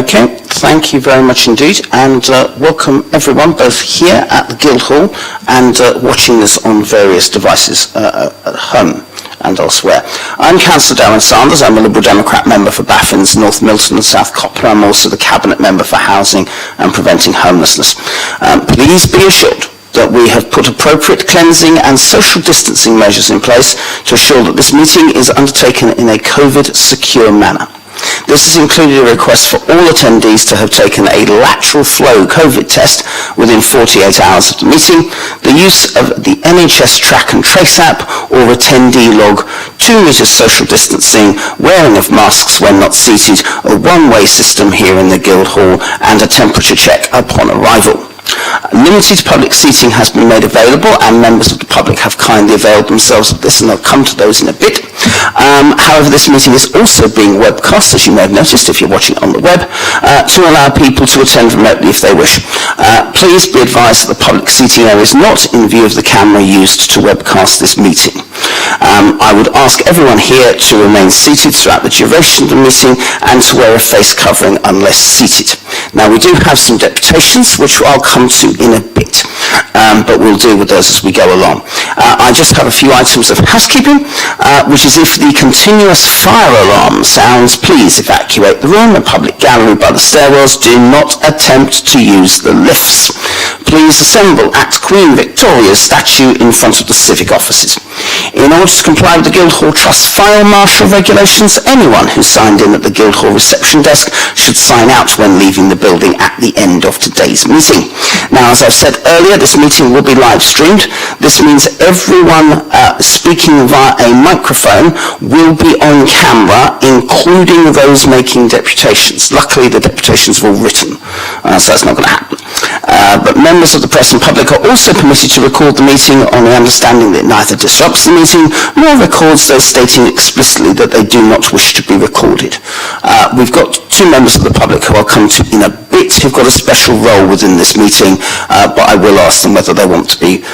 Okay, thank you very much indeed, and welcome everyone, both here at the Guildhall and watching us on various devices at home and elsewhere. I'm Councillor Darren Sanders. I'm a Liberal Democrat member for Baffins, North Milton and South Copland. I'm also the Cabinet member for Housing and Preventing Homelessness. Please be assured that we have put appropriate cleansing and social distancing measures in place to ensure that this meeting is undertaken in a COVID-secure manner. This has included a request for all attendees to have taken a lateral flow COVID test within 48 hours of the meeting, the use of the NHS Track and Trace app or attendee log, 2 metres social distancing, wearing of masks when not seated, a one-way system here in the Guildhall and a temperature check upon arrival. Limited public seating has been made available and members of the public have kindly availed themselves of this, and I'll come to those in a bit. However, this meeting is also being webcast, as you may have noticed if you're watching it on the web, to allow people to attend remotely if they wish. Please be advised that the public seating area is not in view of the camera used to webcast this meeting. I would ask everyone here to remain seated throughout the duration of the meeting and to wear a face covering unless seated. Now, we do have some deputations, which I'll come to in a bit, but we'll deal with those as we go along. I just have a few items of housekeeping, which is if the continuous fire alarm sounds, please evacuate the room and public gallery by the stairwells. Do not attempt to use the lifts. Please assemble at Queen Victoria's statue in front of the civic offices. In order to comply with the Guildhall Trust fire marshal regulations, anyone who signed in at the Guildhall reception desk should sign out when leaving the building at the end of today's meeting. Now, as I've said earlier, this meeting will be live streamed. This means everyone speaking via a microphone will be on camera, including those making deputations. Luckily, the deputations were written, so that's not going to happen. But members of the press and public are also permitted to record the meeting on the understanding that it neither disrupts the meeting nor records those stating explicitly that they do not wish to be recorded. We've got 2 members of the public who I'll come to in a bit who've got a special role within this meeting, but I will ask them whether they want to be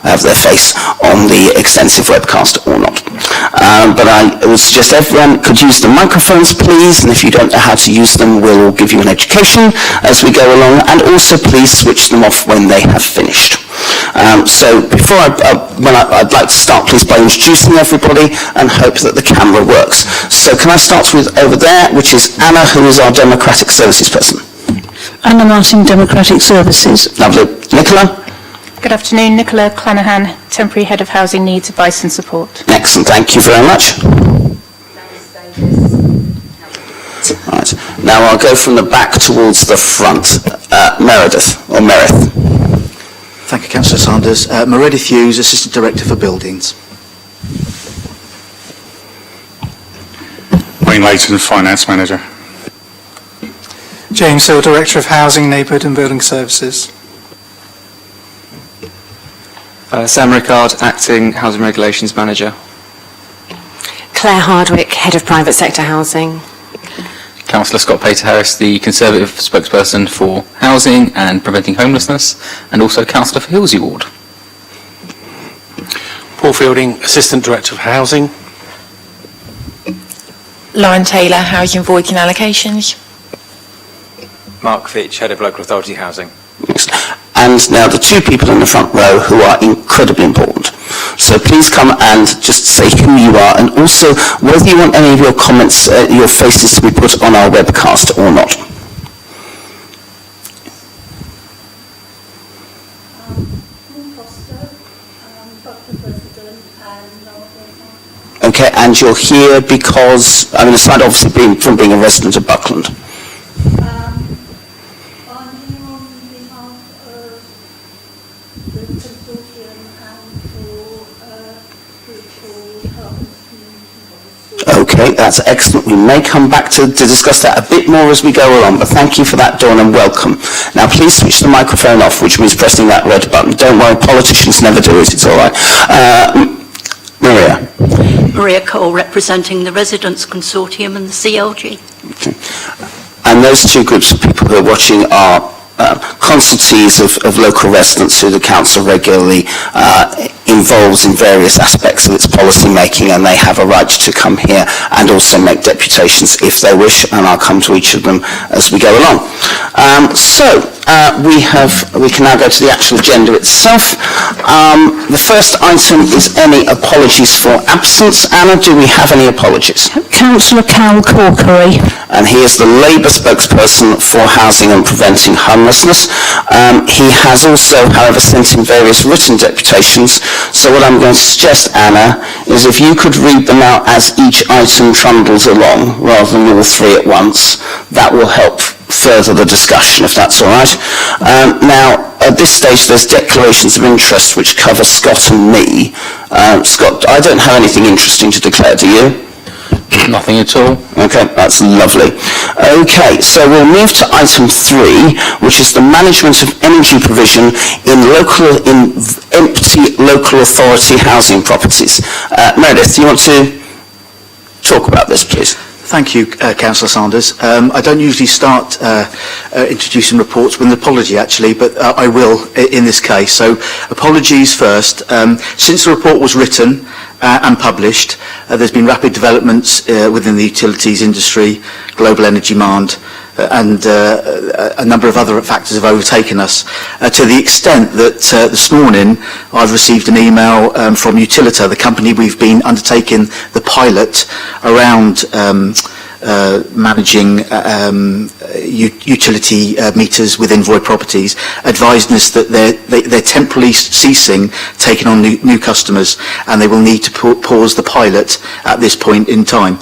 have their face on the extensive webcast or not. But I would suggest everyone could use the microphones, please, and if you don't know how to use them, we'll give you an education as we go along, and also please switch them off when they have finished. So before I'd like to start, please, by introducing everybody and hope that the camera works. So can I start with over there, which is Anna, who is our Democratic Services person. Anna Martin, Democratic Services. Lovely. Nicola? Good afternoon, Nicola Clanahan, Temporary Head of Housing Needs Advice and Support. Excellent, thank you very much. Right. Now I'll go from the back towards the front. Meredith. Thank you, Councillor Sanders. Meredith Hughes, Assistant Director for Buildings. Wayne Layton, Finance Manager. James Hill, Director of Housing, Neighbourhood and Building Services. Sam Rickard, Acting Housing Regulations Manager. Claire Hardwick, Head of Private Sector Housing. Councillor Scott Pater-Harris, the Conservative spokesperson for Housing and Preventing Homelessness, and also Councillor for Hillsey Ward. Paul Fielding, Assistant Director of Housing. Lauren Taylor, Housing Void and Allocations. Mark Fitch, Head of Local Authority Housing. And now the 2 people in the front row who are incredibly important. So please come and just say who you are, and also whether you want any of your comments, your faces to be put on our webcast or not. Okay, and you're here because, I mean, aside obviously from being a resident of Buckland. Okay, that's excellent. We may come back to discuss that a bit more as we go along, but thank you for that, Dawn, and welcome. Now, please switch the microphone off, which means pressing that red button. Don't worry, politicians never do it. It's all right. Maria. Maria Cole, representing the Residents' Consortium and the CLG. Okay. And those 2 groups of people who are watching are consultees of local residents who the council regularly involved in various aspects of its policy making, and they have a right to come here and also make deputations if they wish, and I'll come to each of them as we go along. We can now go to the actual agenda itself. The first item is any apologies for absence. Anna, do we have any apologies? Councillor Cal Corkery. And he is the Labour spokesperson for Housing and Preventing Homelessness. He has also, however, sent in various written deputations. So what I'm going to suggest, Anna, is if you could read them out as each item trundles along, rather than all three at once, that will help further the discussion, if that's all right. Now, at this stage, there's declarations of interest which cover Scott and me. Scott, I don't have anything interesting to declare, do you? Nothing at all. Okay, that's lovely. Okay, so we'll move to item 3, which is the management of energy provision in empty local authority housing properties. Meredith, do you want to talk about this, please? Thank you, Councillor Sanders. I don't usually start introducing reports with an apology, actually, but I will in this case. So, apologies first. Since the report was written and published, there's been rapid developments within the utilities industry, global energy demand, and a number of other factors have overtaken us, to the extent that this morning I've received an email from Utilita, the company we've been undertaking the pilot around managing utility meters within void properties, advising us that they're temporarily ceasing taking on new customers, and they will need to pause the pilot at this point in time.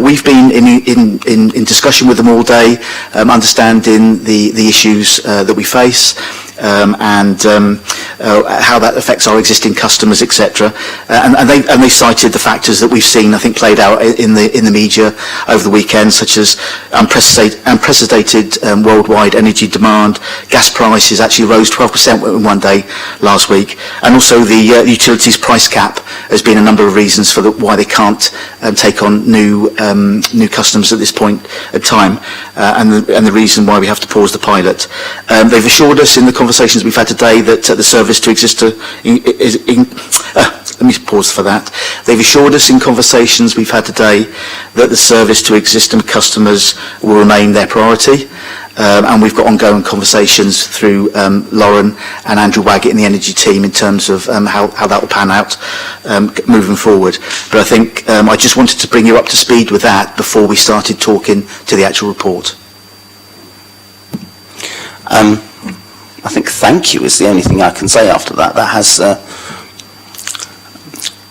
We've been in discussion with them all day, understanding the issues that we face, and how that affects our existing customers, etc. And they cited the factors that we've seen, I think, played out in the media over the weekend, such as unprecedented worldwide energy demand. Gas prices actually rose 12% in one day last week, and also the utilities price cap has been a number of reasons for why they can't take on new customers at this point in time, and the reason why we have to pause the pilot. They've assured us in the conversations we've had today that the service to exist let me pause for that. They've assured us in conversations we've had today that the service to existing customers will remain their priority, and we've got ongoing conversations through Lauren and Andrew Waggett in the energy team in terms of how that will pan out moving forward. But I think I just wanted to bring you up to speed with that before we started talking to the actual report. I think thank you is the only thing I can say after that.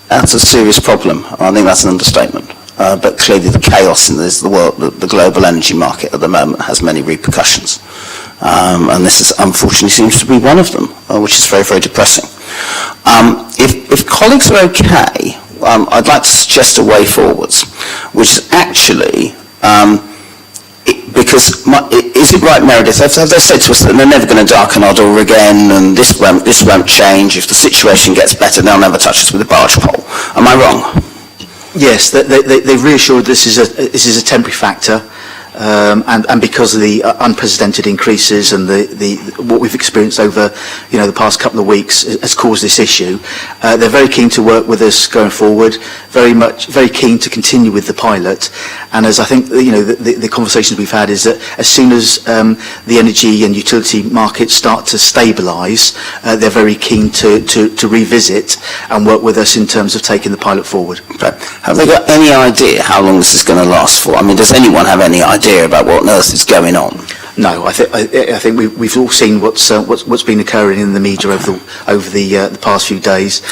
That's a serious problem. I think that's an understatement. But clearly the chaos in the global energy market at the moment has many repercussions. And this unfortunately seems to be one of them, which is very, very depressing. If colleagues are okay, I'd like to suggest a way forwards, which is actually, because is it right, Meredith? Have they said to us that they're never going to darken our door again, and this won't change? If the situation gets better, they'll never touch us with a barge pole. Am I wrong? Yes, they've reassured this is a temporary factor, and because of the unprecedented increases and what we've experienced over the past couple of weeks has caused this issue. They're very keen to work with us going forward. Very keen to continue with the pilot. And as I think the conversations we've had is that as soon as the energy and utility markets start to stabilise, they're very keen to revisit and work with us in terms of taking the pilot forward. Okay. Have they got any idea how long this is going to last for? I mean, does anyone have any idea about what on earth is going on? No, I think we've all seen what's been occurring in the media over the past few days,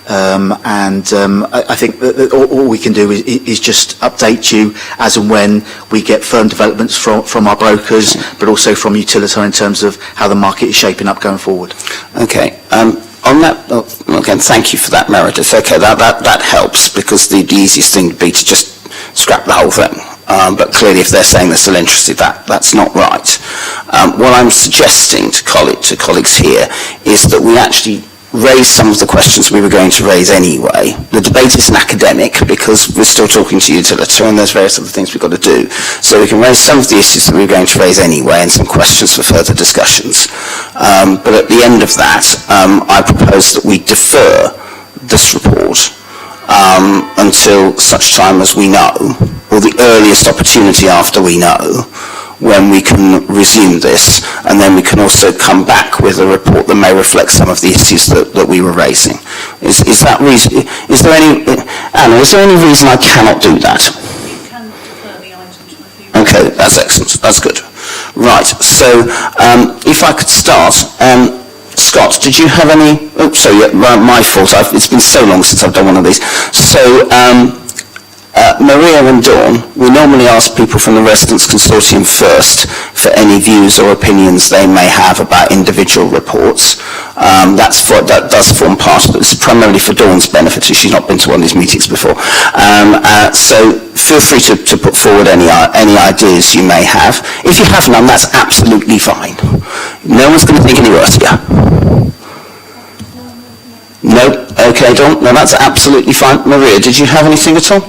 and I think that all we can do is just update you as and when we get firm developments from our brokers, but also from Utilita in terms of how the market is shaping up going forward. Okay. On that, again, thank you for that, Meredith. Okay, that helps, because the easiest thing would be to just scrap the whole thing. But clearly, if they're saying they're still interested, that's not right. What I'm suggesting to colleagues here is that we actually raise some of the questions we were going to raise anyway. The debate isn't academic, because we're still talking to Utilita, and there's various other things we've got to do. So we can raise some of the issues that we were going to raise anyway, and some questions for further discussions. But at the end of that, I propose that we defer this report until such time as we know, or the earliest opportunity after we know, when we can resume this, and then we can also come back with a report that may reflect some of the issues that we were raising. Is that reason? Is there any, Anna? Is there any reason I cannot do that? Okay, that's excellent. That's good. Right. So, if I could start. Scott, did you have any? Oh, sorry, my fault. It's been so long since I've done one of these. So, Maria and Dawn, we normally ask people from the Residents' Consortium first for any views or opinions they may have about individual reports. That does form part of it. This is primarily for Dawn's benefit, as she's not been to one of these meetings before. So feel free to put forward any ideas you may have. If you have none, that's absolutely fine. No one's going to think any worse of you. No? Okay, Dawn? No, that's absolutely fine. Maria, did you have anything at all?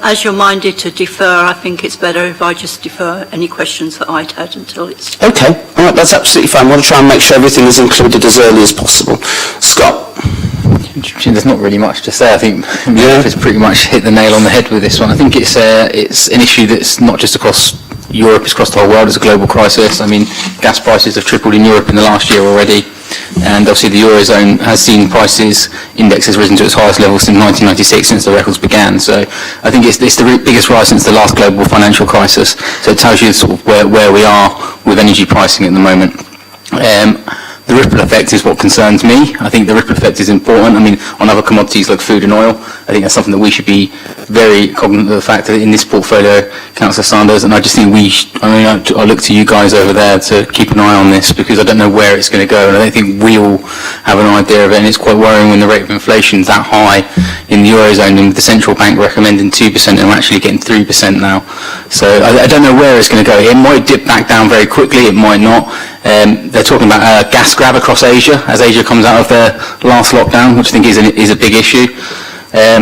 As you're minded to defer, I think it's better if I just defer any questions that I'd had until it's... Okay, all right, that's absolutely fine. I want to try and make sure everything is included as early as possible. Scott? There's not really much to say. I think Europe has pretty much hit the nail on the head with this one. I think it's an issue that's not just across Europe, it's across the whole world. It's a global crisis. I mean, gas prices have tripled in Europe in the last year already. And obviously the Eurozone has seen prices indexes risen to its highest level since 1996, since the records began. So I think it's the biggest rise since the last global financial crisis. So it tells you sort of where we are with energy pricing at the moment. The ripple effect is what concerns me. I think the ripple effect is important. I mean, on other commodities like food and oil, I think that's something that we should be very cognizant of the fact that in this portfolio, Councillor Sanders, and I just think I look to you guys over there to keep an eye on this, because I don't know where it's going to go, and I don't think we all have an idea of it, and it's quite worrying when the rate of inflation is that high in the Eurozone, and with the central bank recommending 2%, and we're actually getting 3% now. So I don't know where it's going to go. It might dip back down very quickly, it might not. They're talking about a gas grab across Asia as Asia comes out of their last lockdown, which I think is a big issue.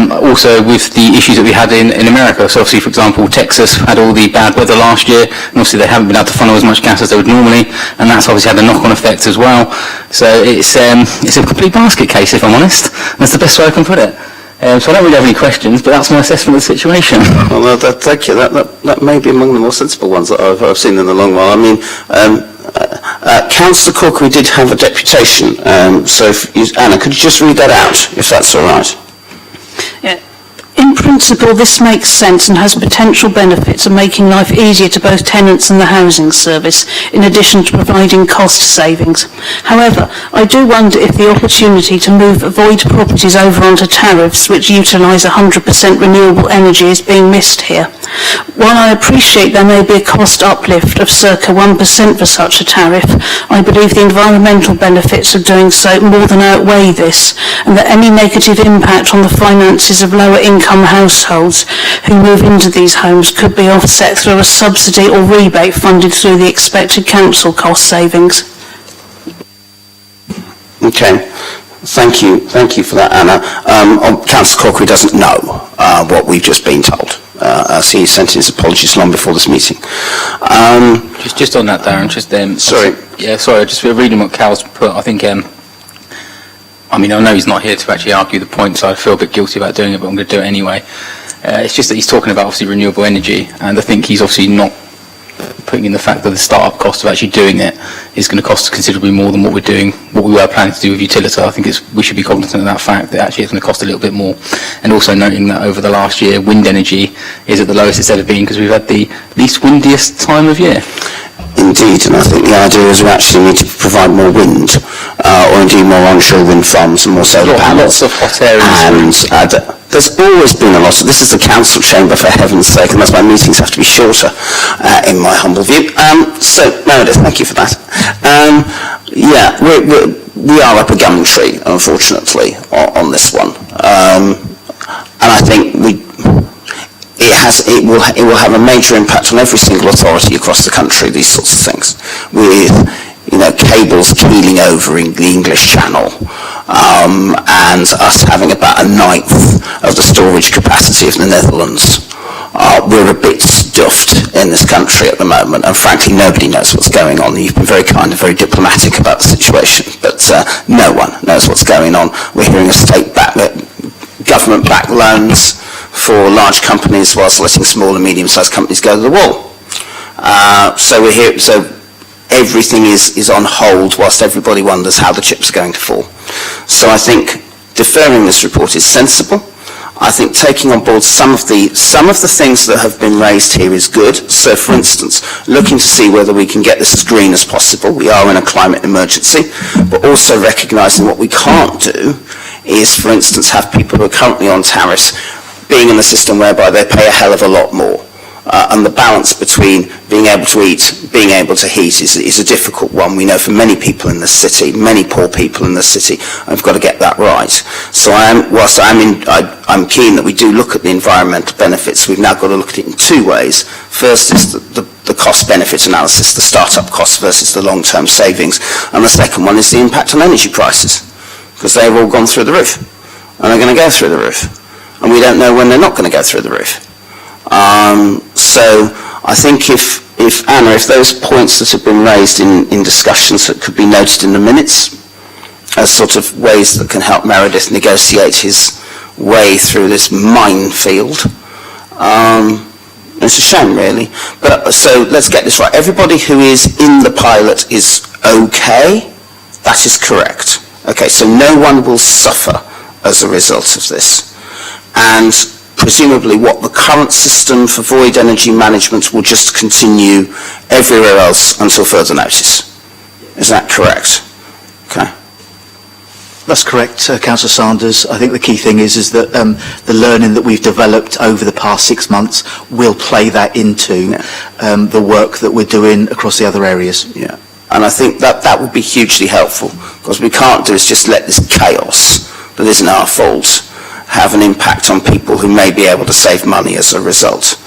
Also with the issues that we had in America. So obviously, for example, Texas had all the bad weather last year, and obviously they haven't been able to funnel as much gas as they would normally, and that's obviously had a knock-on effect as well. So it's a complete basket case, if I'm honest. That's the best way I can put it. So I don't really have any questions, but that's my assessment of the situation. Well, thank you. That may be among the more sensible ones that I've seen in a long while. I mean, Councillor Corkery did have a deputation, so Anna, could you just read that out, if that's all right? Yeah. In principle, this makes sense and has potential benefits of making life easier to both tenants and the housing service, in addition to providing cost savings. However, I do wonder if the opportunity to move void properties over onto tariffs which utilise 100% renewable energy is being missed here. While I appreciate there may be a cost uplift of circa 1% for such a tariff, I believe the environmental benefits of doing so more than outweigh this, and that any negative impact on the finances of lower income households who move into these homes could be offset through a subsidy or rebate funded through the expected council cost savings. Okay, thank you for that, Anna. Councillor Corkery doesn't know what we've just been told. So he sent his apologies long before this meeting. Just on that, Darren, sorry. Yeah, sorry, just reading what Cal's put, I think, I mean, I know he's not here to actually argue the point, so I feel a bit guilty about doing it, but I'm going to do it anyway. It's just that he's talking about, obviously, renewable energy, and I think he's obviously not putting in the fact that the start-up cost of actually doing it is going to cost considerably more than what we were planning to do with Utilita. I think we should be cognizant of that fact, that actually it's going to cost a little bit more. And also noting that over the last year, wind energy is at the lowest it's ever been, because we've had the least windiest time of year. Indeed, and I think the idea is we actually need to provide more wind, or indeed more onshore wind farms and more solar panels. Lots of hot areas. And there's always been a lot of, this is the council chamber for heaven's sake, and that's why meetings have to be shorter, in my humble view. So, Meredith, thank you for that. Yeah, we are up a gum tree, unfortunately, on this one. And I think it will have a major impact on every single authority across the country, these sorts of things, with cables keeling over in the English Channel, and us having about 1/9 of the storage capacity of the Netherlands. We're a bit stuffed in this country at the moment, and frankly nobody knows what's going on. You've been very kind and very diplomatic about the situation, but no one knows what's going on. We're hearing of government-backed loans for large companies whilst letting small and medium-sized companies go to the wall. So we're here. So everything is on hold whilst everybody wonders how the chips are going to fall. So I think deferring this report is sensible. I think taking on board some of the things that have been raised here is good. So, for instance, looking to see whether we can get this as green as possible. We are in a climate emergency, but also recognising what we can't do is, for instance, have people who are currently on tariffs being in the system whereby they pay a hell of a lot more. And the balance between being able to eat, being able to heat is a difficult one. We know for many people in the city, many poor people in the city, I've got to get that right. So whilst I'm keen that we do look at the environmental benefits, we've now got to look at it in two ways. First is the cost-benefit analysis, the start-up costs versus the long-term savings. And the second one is the impact on energy prices, because they've all gone through the roof, and they're going to go through the roof. And we don't know when they're not going to go through the roof. So I think if Anna, if those points that have been raised in discussions that could be noted in the minutes as sort of ways that can help Meredith negotiate his way through this minefield, it's a shame really. But so let's get this right. Everybody who is in the pilot is okay? That is correct. Okay, so no one will suffer as a result of this. And presumably what the current system for void energy management will just continue everywhere else until further notice. Is that correct? Okay. That's correct, Councillor Sanders. I think the key thing is that the learning that we've developed over the past 6 months will play that into the work that we're doing across the other areas. Yeah, and I think that would be hugely helpful, because we can't do is just let this chaos that isn't our fault have an impact on people who may be able to save money as a result.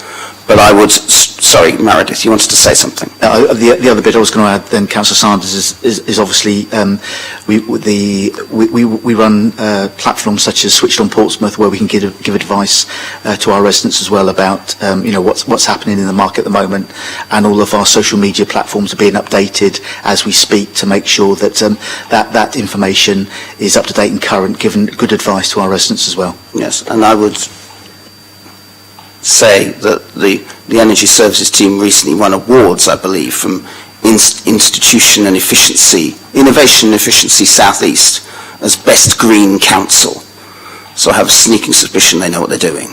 But I would, sorry, Meredith, you wanted to say something? The other bit I was going to add then, Councillor Sanders, is obviously we run platforms such as Switched on Portsmouth, where we can give advice to our residents as well about what's happening in the market at the moment, and all of our social media platforms are being updated as we speak to make sure that that information is up to date and current, giving good advice to our residents as well. Yes, and I would say that the Energy Services team recently won awards, I believe, from Institution and Efficiency, Innovation and Efficiency South East as Best Green Council. So I have a sneaking suspicion they know what they're doing,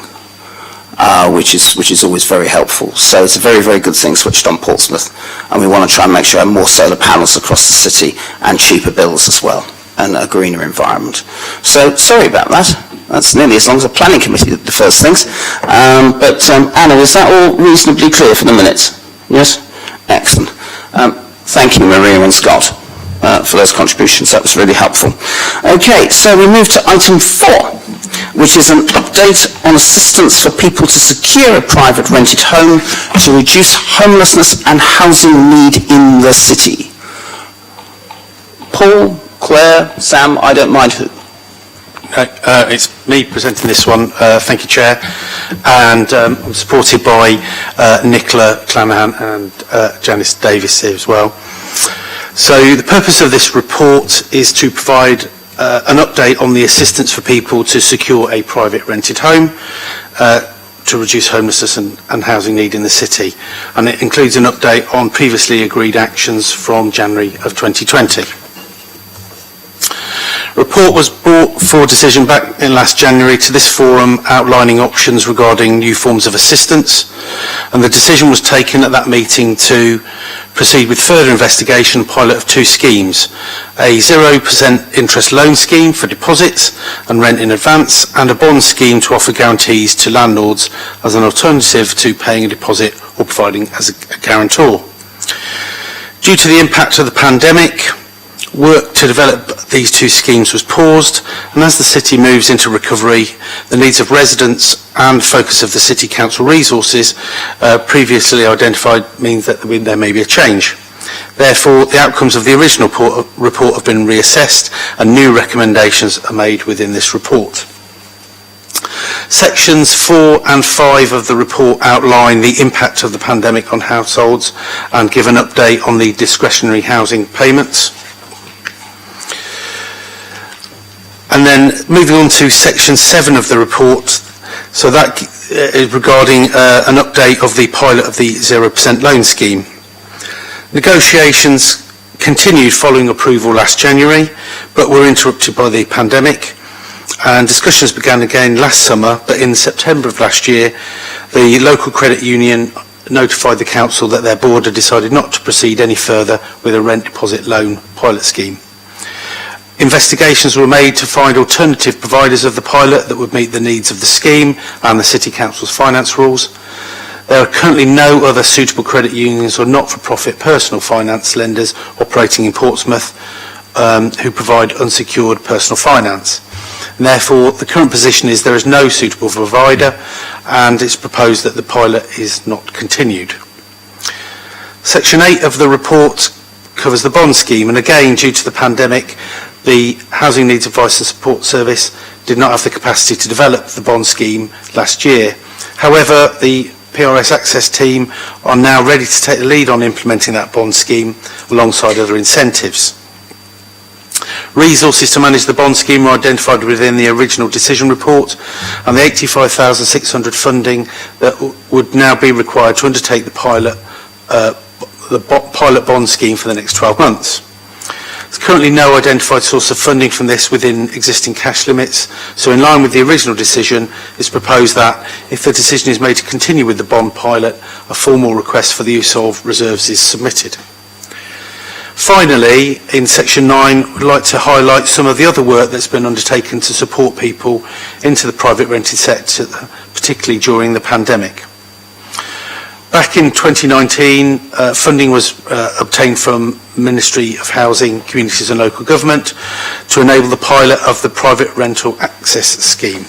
which is always very helpful. So it's a very, very good thing, Switched on Portsmouth, and we want to try and make sure more solar panels across the city and cheaper bills as well, and a greener environment. So sorry about that. That's nearly as long as a planning committee that defers things. But Anna, is that all reasonably clear for the minutes? Yes? Excellent. Thank you, Maria and Scott, for those contributions. That was really helpful. Okay, so we move to item 4, which is an update on assistance for people to secure a private rented home to reduce homelessness and housing need in the city. Paul, Claire, Sam, I don't mind who. It's me presenting this one. Thank you, Chair. And I'm supported by Nicola Clanahan and Janice Davis here as well. So the purpose of this report is to provide an update on the assistance for people to secure a private rented home to reduce homelessness and housing need in the city. And it includes an update on previously agreed actions from January of 2020. A report was brought for decision back in last January to this forum outlining options regarding new forms of assistance, and the decision was taken at that meeting to proceed with further investigation and pilot of 2 schemes, a 0% interest loan scheme for deposits and rent in advance, and a bond scheme to offer guarantees to landlords as an alternative to paying a deposit or providing as a guarantor. Due to the impact of the pandemic, work to develop these 2 schemes was paused, and as the city moves into recovery, the needs of residents and focus of the City Council resources previously identified means that there may be a change. Therefore, the outcomes of the original report have been reassessed and new recommendations are made within this report. Sections 4 and 5 of the report outline the impact of the pandemic on households and give an update on the discretionary housing payments. And then moving on to section 7 of the report, so that is regarding an update of the pilot of the 0% loan scheme. Negotiations continued following approval last January, but were interrupted by the pandemic, and discussions began again last summer, but in September of last year, the local credit union notified the council that their board had decided not to proceed any further with a rent deposit loan pilot scheme. Investigations were made to find alternative providers of the pilot that would meet the needs of the scheme and the City Council's finance rules. There are currently no other suitable credit unions or not-for-profit personal finance lenders operating in Portsmouth who provide unsecured personal finance. And therefore, the current position is there is no suitable provider, and it's proposed that the pilot is not continued. Section 8 of the report covers the bond scheme, and again, due to the pandemic, the Housing Needs Advice and Support Service did not have the capacity to develop the bond scheme last year. However, the PRS Access team are now ready to take the lead on implementing that bond scheme alongside other incentives. Resources to manage the bond scheme were identified within the original decision report, and the 85,600 funding that would now be required to undertake the pilot bond scheme for the next 12 months. There's currently no identified source of funding from this within existing cash limits, so in line with the original decision, it's proposed that if the decision is made to continue with the bond pilot, a formal request for the use of reserves is submitted. Finally, in section 9, we'd like to highlight some of the other work that's been undertaken to support people into the private rented sector, particularly during the pandemic. Back in 2019, funding was obtained from Ministry of Housing, Communities and Local Government to enable the pilot of the private rental access scheme.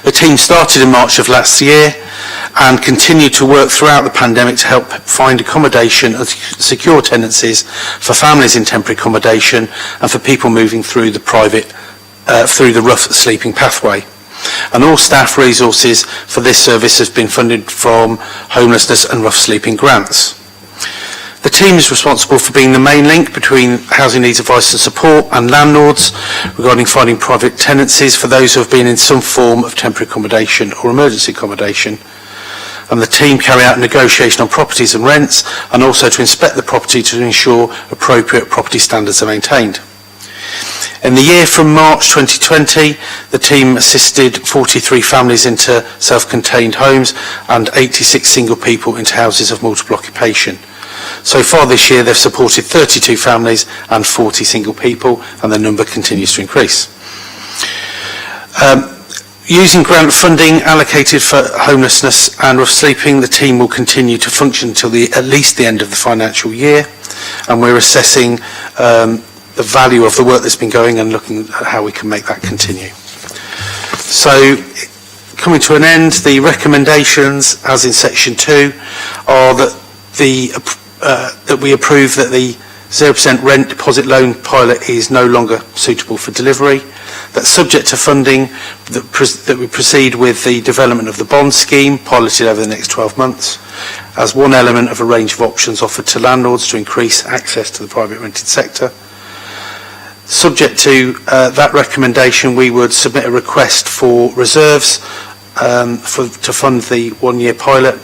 The team started in March of last year and continued to work throughout the pandemic to help find accommodation and secure tenancies for families in temporary accommodation and for people moving through the through the rough sleeping pathway. And all staff resources for this service has been funded from homelessness and rough sleeping grants. The team is responsible for being the main link between Housing Needs Advice and Support and Landlords regarding finding private tenancies for those who have been in some form of temporary accommodation or emergency accommodation. And the team carry out negotiation on properties and rents, and also to inspect the property to ensure appropriate property standards are maintained. In the year from March 2020, the team assisted 43 families into self-contained homes and 86 single people into houses of multiple occupation. So far this year, they've supported 32 families and 40 single people, and the number continues to increase. Using grant funding allocated for homelessness and rough sleeping, the team will continue to function until at least the end of the financial year, and we're assessing the value of the work that's been going and looking at how we can make that continue. So, coming to an end, the recommendations, as in section 2, are that that we approve that the 0% rent deposit loan pilot is no longer suitable for delivery, that subject to funding, that we proceed with the development of the bond scheme piloted over the next 12 months as one element of a range of options offered to landlords to increase access to the private rented sector. Subject to that recommendation, we would submit a request for reserves to fund the one-year pilot,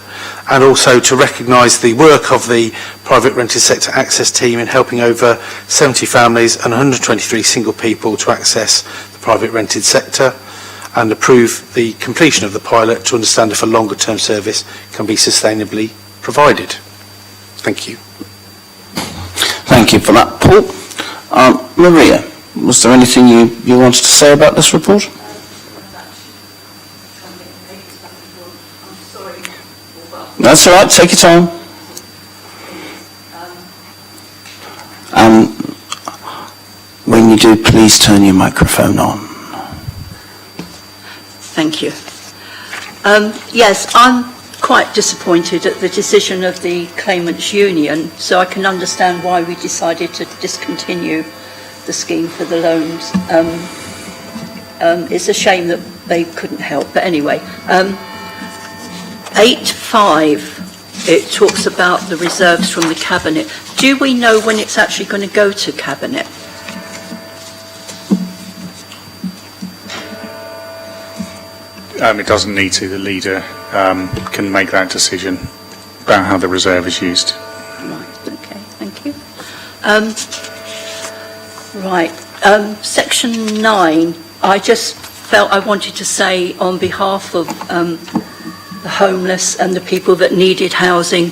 and also to recognise the work of the private rented sector access team in helping over 70 families and 123 single people to access the private rented sector, and approve the completion of the pilot to understand if a longer term service can be sustainably provided. Thank you. Thank you for that, Paul. Maria, was there anything you wanted to say about this report? That's all right, take your time. When you do, please turn your microphone on. Thank you. Yes, I'm quite disappointed at the decision of the Claimants Union, so I can understand why we decided to discontinue the scheme for the loans. It's a shame that they couldn't help, but anyway. 8.5, it talks about the reserves from the Cabinet. Do we know when it's actually going to go to Cabinet? It doesn't need to. The leader can make that decision about how the reserve is used. Right, okay, thank you. Section 9, I just felt I wanted to say on behalf of the homeless and the people that needed housing,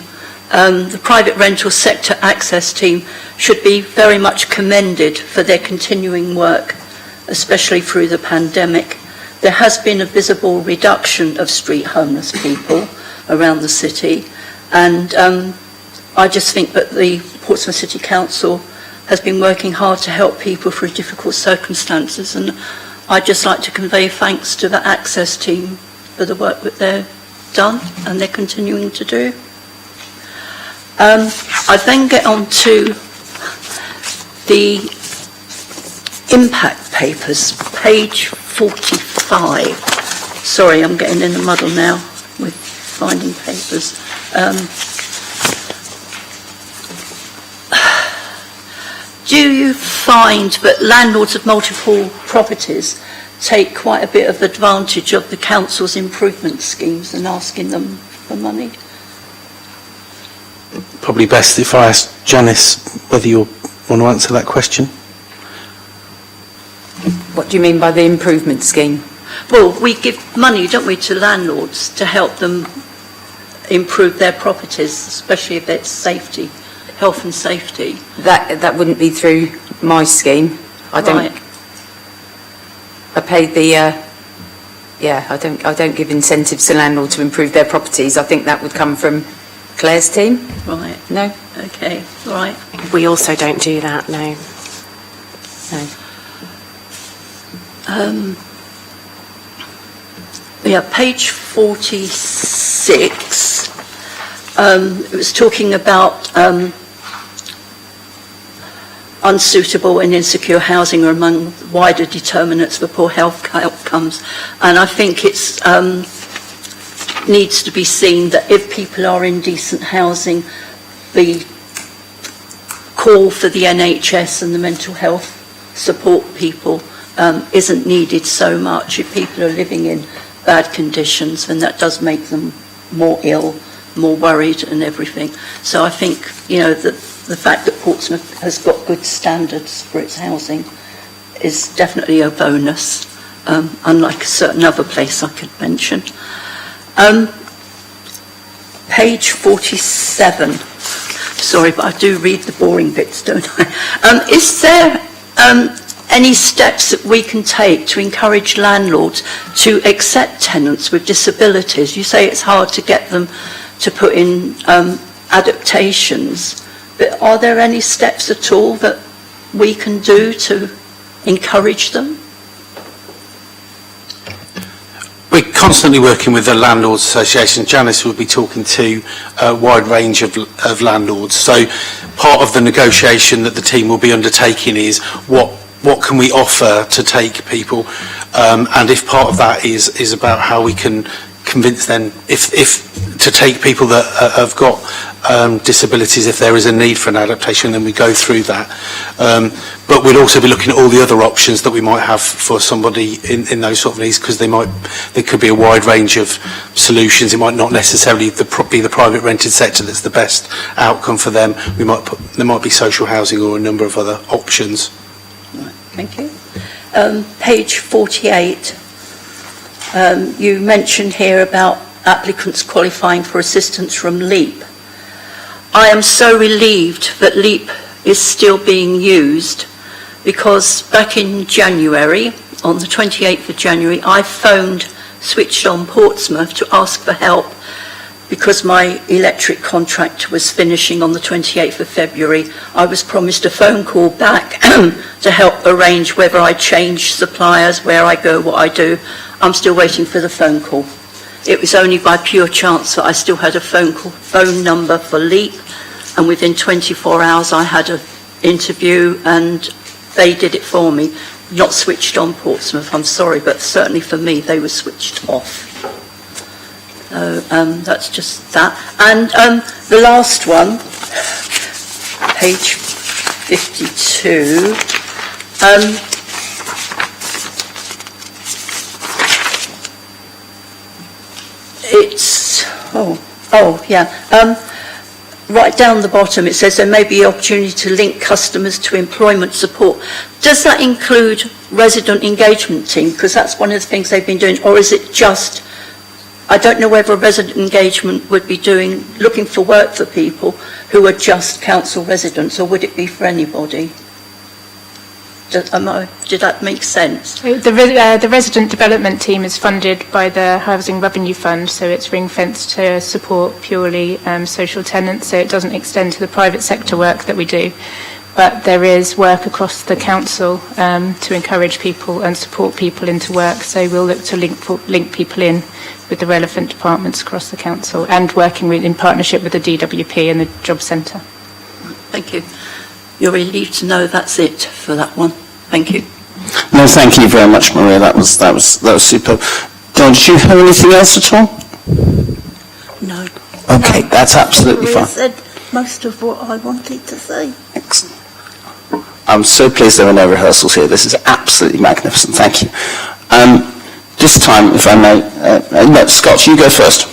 the private rental sector access team should be very much commended for their continuing work, especially through the pandemic. There has been a visible reduction of street homeless people around the city, and I just think that the Portsmouth City Council has been working hard to help people through difficult circumstances, and I'd just like to convey thanks to the access team for the work that they've done and they're continuing to do. I then get on to the impact papers, page 45. Sorry, I'm getting in a muddle now with finding papers. Do you find that landlords of multiple properties take quite a bit of advantage of the council's improvement schemes and asking them for money? Probably best if I ask Janice whether you want to answer that question. What do you mean by the improvement scheme? Well, we give money, don't we, to landlords to help them improve their properties, especially if it's safety, health and safety. That wouldn't be through my scheme. I don't. Right. I paid the. I don't give incentives to landlords to improve their properties. I think that would come from Claire's team. Right. No. Okay. Right. We also don't do that. No. No. Page 46. It was talking about unsuitable and insecure housing are among wider determinants for poor health outcomes, and I think it's needs to be seen that if people are in decent housing, the call for the NHS and the mental health support people isn't needed so much. If people are living in bad conditions, then that does make them more ill, more worried and everything. So I think, the fact that Portsmouth has got good standards for its housing is definitely a bonus, unlike a certain other place I could mention. Page 47. Sorry, but I do read the boring bits, don't I? Is there any steps that we can take to encourage landlords to accept tenants with disabilities? You say it's hard to get them to put in adaptations, but are there any steps at all that we can do to encourage them? We're constantly working with the Landlords Association. Janice will be talking to a wide range of landlords. So part of the negotiation that the team will be undertaking is what can we offer to take people, and if part of that is about how we can convince them if to take people that have got disabilities, if there is a need for an adaptation, then we go through that. But we'll also be looking at all the other options that we might have for somebody in those sort of needs, because there could be a wide range of solutions. It might not necessarily be the private rented sector that's the best outcome for them. There might be social housing or a number of other options. Right, thank you. Page 48. You mentioned here about applicants qualifying for assistance from LEAP. I am so relieved that LEAP is still being used, because back in January, on the 28th of January, I phoned Switched On Portsmouth to ask for help because my electric contract was finishing on the 28th of February. I was promised a phone call back to help arrange whether I change suppliers, where I go, what I do. I'm still waiting for the phone call. It was only by pure chance that I still had a phone number for LEAP, and within 24 hours I had an interview and they did it for me. not switched on, Portsmouth, I'm sorry, but certainly for me, they were switched off. So that's just that. And the last one, page 52, it's, right down the bottom it says there may be opportunity to link customers to employment support. Does that include resident engagement team? Because that's one of the things they've been doing, or is it just, I don't know whether a resident engagement would be looking for work for people who are just council residents, or would it be for anybody? Did that make sense? The resident development team is funded by the Housing Revenue Fund, so it's ring-fenced to support purely social tenants, so it doesn't extend to the private sector work that we do. But there is work across the council to encourage people and support people into work, so we'll look to link people in with the relevant departments across the council and working in partnership with the DWP and the Job Centre. Thank you. You're relieved to know that's it for that one. Thank you. No, thank you very much, Maria. That was superb. Don, did you have anything else at all? No. Okay, that's absolutely Maria fine. said most of what I wanted to say. Excellent. I'm so pleased there are no rehearsals here. This is absolutely magnificent. Thank you. This time, if I may, no, Scott, you go first.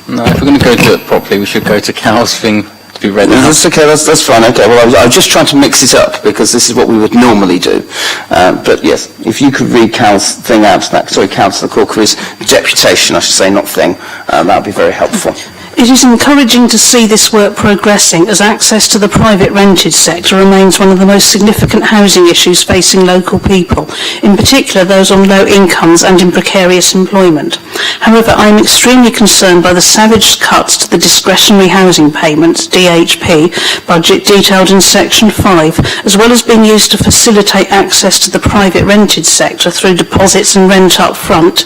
No, if we're going to go to it properly, we should go to Cal's thing to be read out. That's okay, that's fine. Okay, well, I was just trying to mix it up because this is what we would normally do. But yes, if you could read Cal's thing out, Councillor Corkery's deputation, I should say, not thing, that would be very helpful. It is encouraging to see this work progressing as access to the private rented sector remains one of the most significant housing issues facing local people, in particular those on low incomes and in precarious employment. However, I am extremely concerned by the savage cuts to the discretionary housing payments, DHP, budget detailed in section 5, as well as being used to facilitate access to the private rented sector through deposits and rent up front.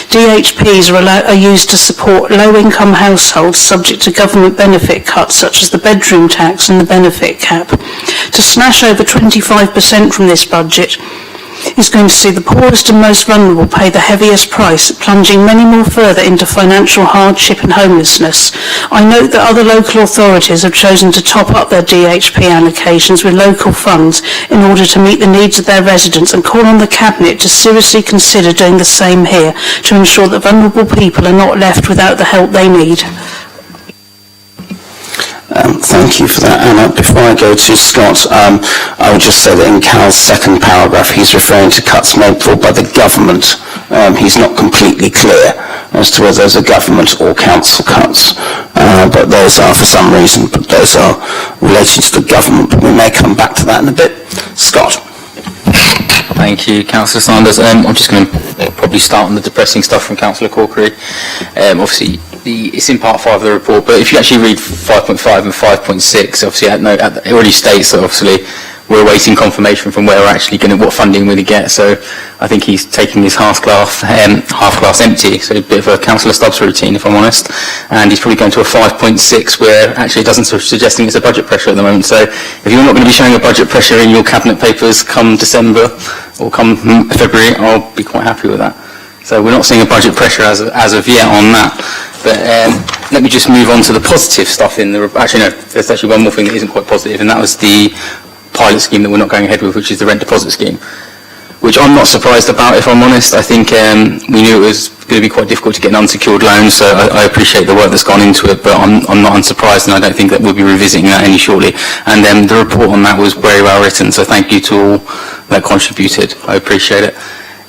DHPs are used to support low-income households subject to government benefit cuts such as the bedroom tax and the benefit cap. To slash over 25% from this budget is going to see the poorest and most vulnerable pay the heaviest price, plunging many more further into financial hardship and homelessness. I note that other local authorities have chosen to top up their DHP allocations with local funds in order to meet the needs of their residents, and call on the Cabinet to seriously consider doing the same here to ensure that vulnerable people are not left without the help they need. Thank you for that, Anna. Before I go to Scott, I would just say that in Cal's second paragraph, he's referring to cuts made for by the government. He's not completely clear as to whether those are government or council cuts, but those are, for some reason, those are related to the government. But we may come back to that in a bit. Scott. Thank you, Councillor Sanders. I'm just going to probably start on the depressing stuff from Councillor Corkery. Obviously, it's in part 5 of the report, but if you actually read 5.5 and 5.6, obviously it already states that obviously we're awaiting confirmation from where we're actually going to, what funding we're going to get. So I think he's taking his half glass empty, so a bit of a Councillor Stubbs routine, if I'm honest. And he's probably going to a 5.6 where actually it doesn't suggesting it's a budget pressure at the moment. So if you're not going to be showing a budget pressure in your cabinet papers come December or come February, I'll be quite happy with that. So we're not seeing a budget pressure as of yet on that. But let me just move on to the positive stuff in the... Actually, no, there's actually one more thing that isn't quite positive, and that was the pilot scheme that we're not going ahead with, which is the rent deposit scheme, which I'm not surprised about, if I'm honest. I think we knew it was going to be quite difficult to get an unsecured loan, so I appreciate the work that's gone into it, but I'm not unsurprised, and I don't think that we'll be revisiting that any shortly. And the report on that was very well written, so thank you to all that contributed. I appreciate it.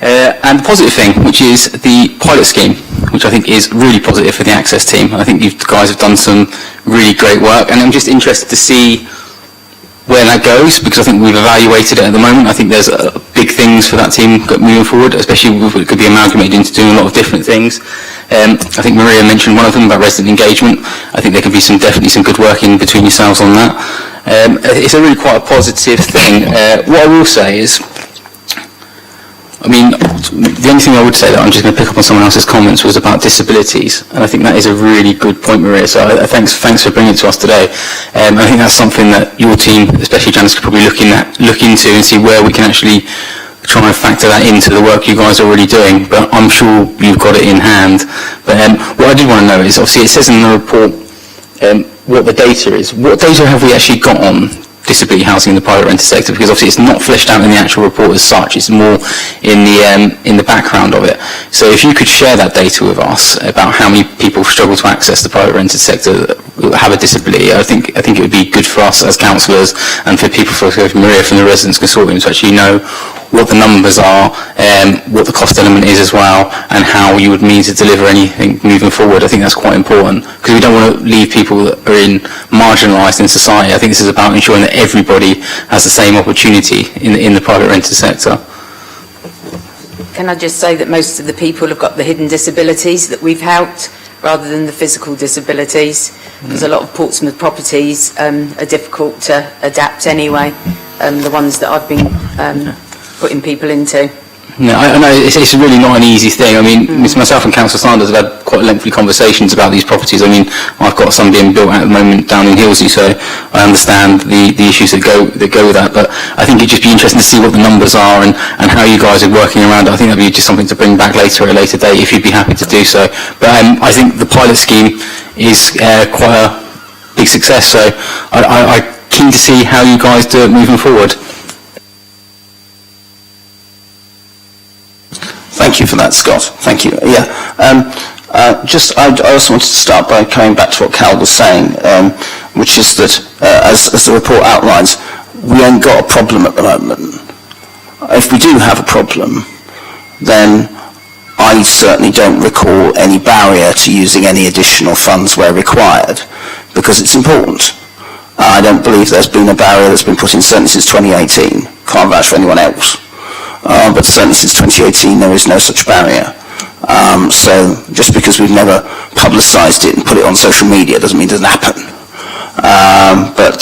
And the positive thing, which is the pilot scheme, which I think is really positive for the Access team. I think you guys have done some really great work, and I'm just interested to see where that goes, because I think we've evaluated it at the moment. I think there's big things for that team moving forward, especially if it could be amalgamated into doing a lot of different things. I think Maria mentioned one of them about resident engagement. I think there could be definitely some good work in between yourselves on that. It's a really quite a positive thing. What I will say is, the only thing I would say that I'm just going to pick up on someone else's comments was about disabilities, and I think that is a really good point, Maria, so thanks for bringing it to us today. I think that's something that your team, especially Janice, could probably look into and see where we can actually try and factor that into the work you guys are already doing, but I'm sure you've got it in hand. But what I did want to know is, obviously it says in the report what the data is. What data have we actually got on disability housing in the private rented sector? Because obviously it's not fleshed out in the actual report as such, it's more in the background of it. So if you could share that data with us about how many people struggle to access the private rented sector that have a disability, I think it would be good for us as councillors and for people, for Maria from the Residents Consortium, to actually know what the numbers are, what the cost element is as well, and how you would mean to deliver anything moving forward. I think that's quite important, because we don't want to leave people that are marginalised in society. I think this is about ensuring that everybody has the same opportunity in the private rented sector. Can I just say that most of the people have got the hidden disabilities that we've helped, rather than the physical disabilities. There's a lot of Portsmouth properties are difficult to adapt anyway, the ones that I've been putting people into. No, I know it's really not an easy thing. I mean, myself and Councillor Sanders have had quite lengthy conversations about these properties. I mean, I've got some being built at the moment down in Hilsey, so I understand the issues that go with that. But I think it'd just be interesting to see what the numbers are and how you guys are working around it. I think that'd be just something to bring back later at a later date, if you'd be happy to do so. But I think the pilot scheme is quite a big success, so I'm keen to see how you guys do it moving forward. Thank you for that, Scott. Thank you. Yeah. I also wanted to start by coming back to what Cal was saying, which is that, as the report outlines, we ain't got a problem at the moment. If we do have a problem, then I certainly don't recall any barrier to using any additional funds where required, because it's important. I don't believe there's been a barrier that's been put in certainly since 2018. Can't vouch for anyone else. But certainly since 2018 there is no such barrier. So just because we've never publicised it and put it on social media doesn't mean it doesn't happen. But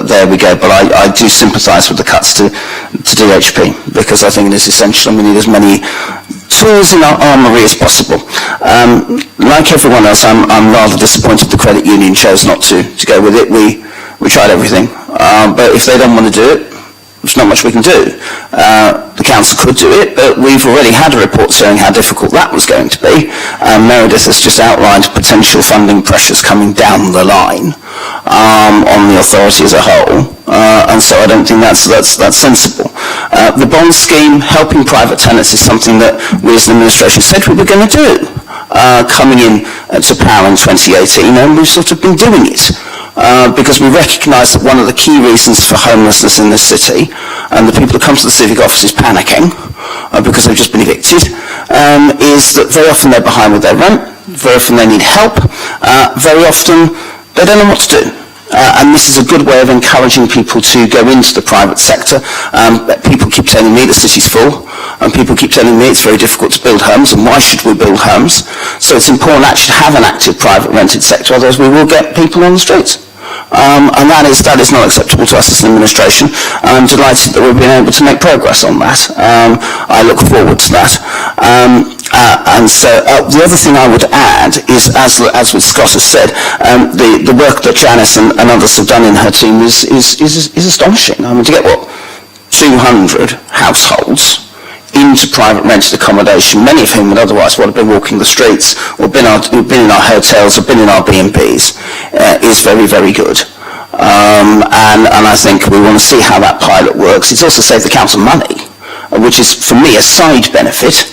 there we go. But I do sympathise with the cuts to DHP, because I think it is essential, and we need as many tools in our armoury as possible. Like everyone else, I'm rather disappointed the credit union chose not to go with it. We tried everything, but if they don't want to do it, there's not much we can do. The council could do it, but we've already had a report showing how difficult that was going to be. Meredith has just outlined potential funding pressures coming down the line on the authority as a whole, and so I don't think that's sensible. The bond scheme, helping private tenants, is something that we as an administration said we were going to do, coming in to power in 2018, and we've sort of been doing it. Because we recognise that one of the key reasons for homelessness in this city, and the people who come to the civic offices panicking because they've just been evicted, is that very often they're behind with their rent, very often they need help, very often they don't know what to do. And this is a good way of encouraging people to go into the private sector. People keep telling me the city's full, and people keep telling me it's very difficult to build homes, and why should we build homes? So it's important actually to have an active private rented sector, otherwise we will get people on the streets. And that is not acceptable to us as an administration. I'm delighted that we've been able to make progress on that. I look forward to that. And so the other thing I would add is, as Scott has said, the work that Janice and others have done in her team is astonishing. I mean, to get 200 households into private rented accommodation, many of whom would otherwise have been walking the streets or been in our hotels or been in our B&Bs, is very, very good. And I think we want to see how that pilot works. It's also saved the council money, which is, for me, a side benefit,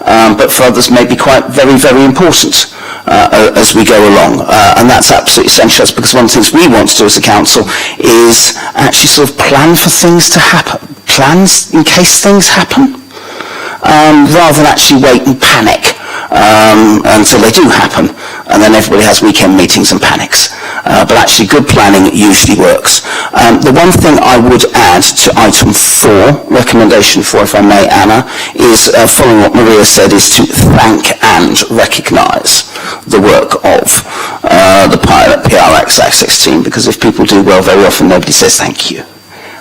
but for others may be quite very, very important as we go along. And that's absolutely essential, because one of the things we want to do as a council is actually sort of plan for things to happen, plans in case things happen. Rather than actually wait and panic until they do happen, and then everybody has weekend meetings and panics. But actually good planning usually works. The one thing I would add to item 4, recommendation 4 if I may, Anna, is following what Maria said, is to thank and recognise the work of the pilot PRX Access team, because if people do well, very often nobody says thank you.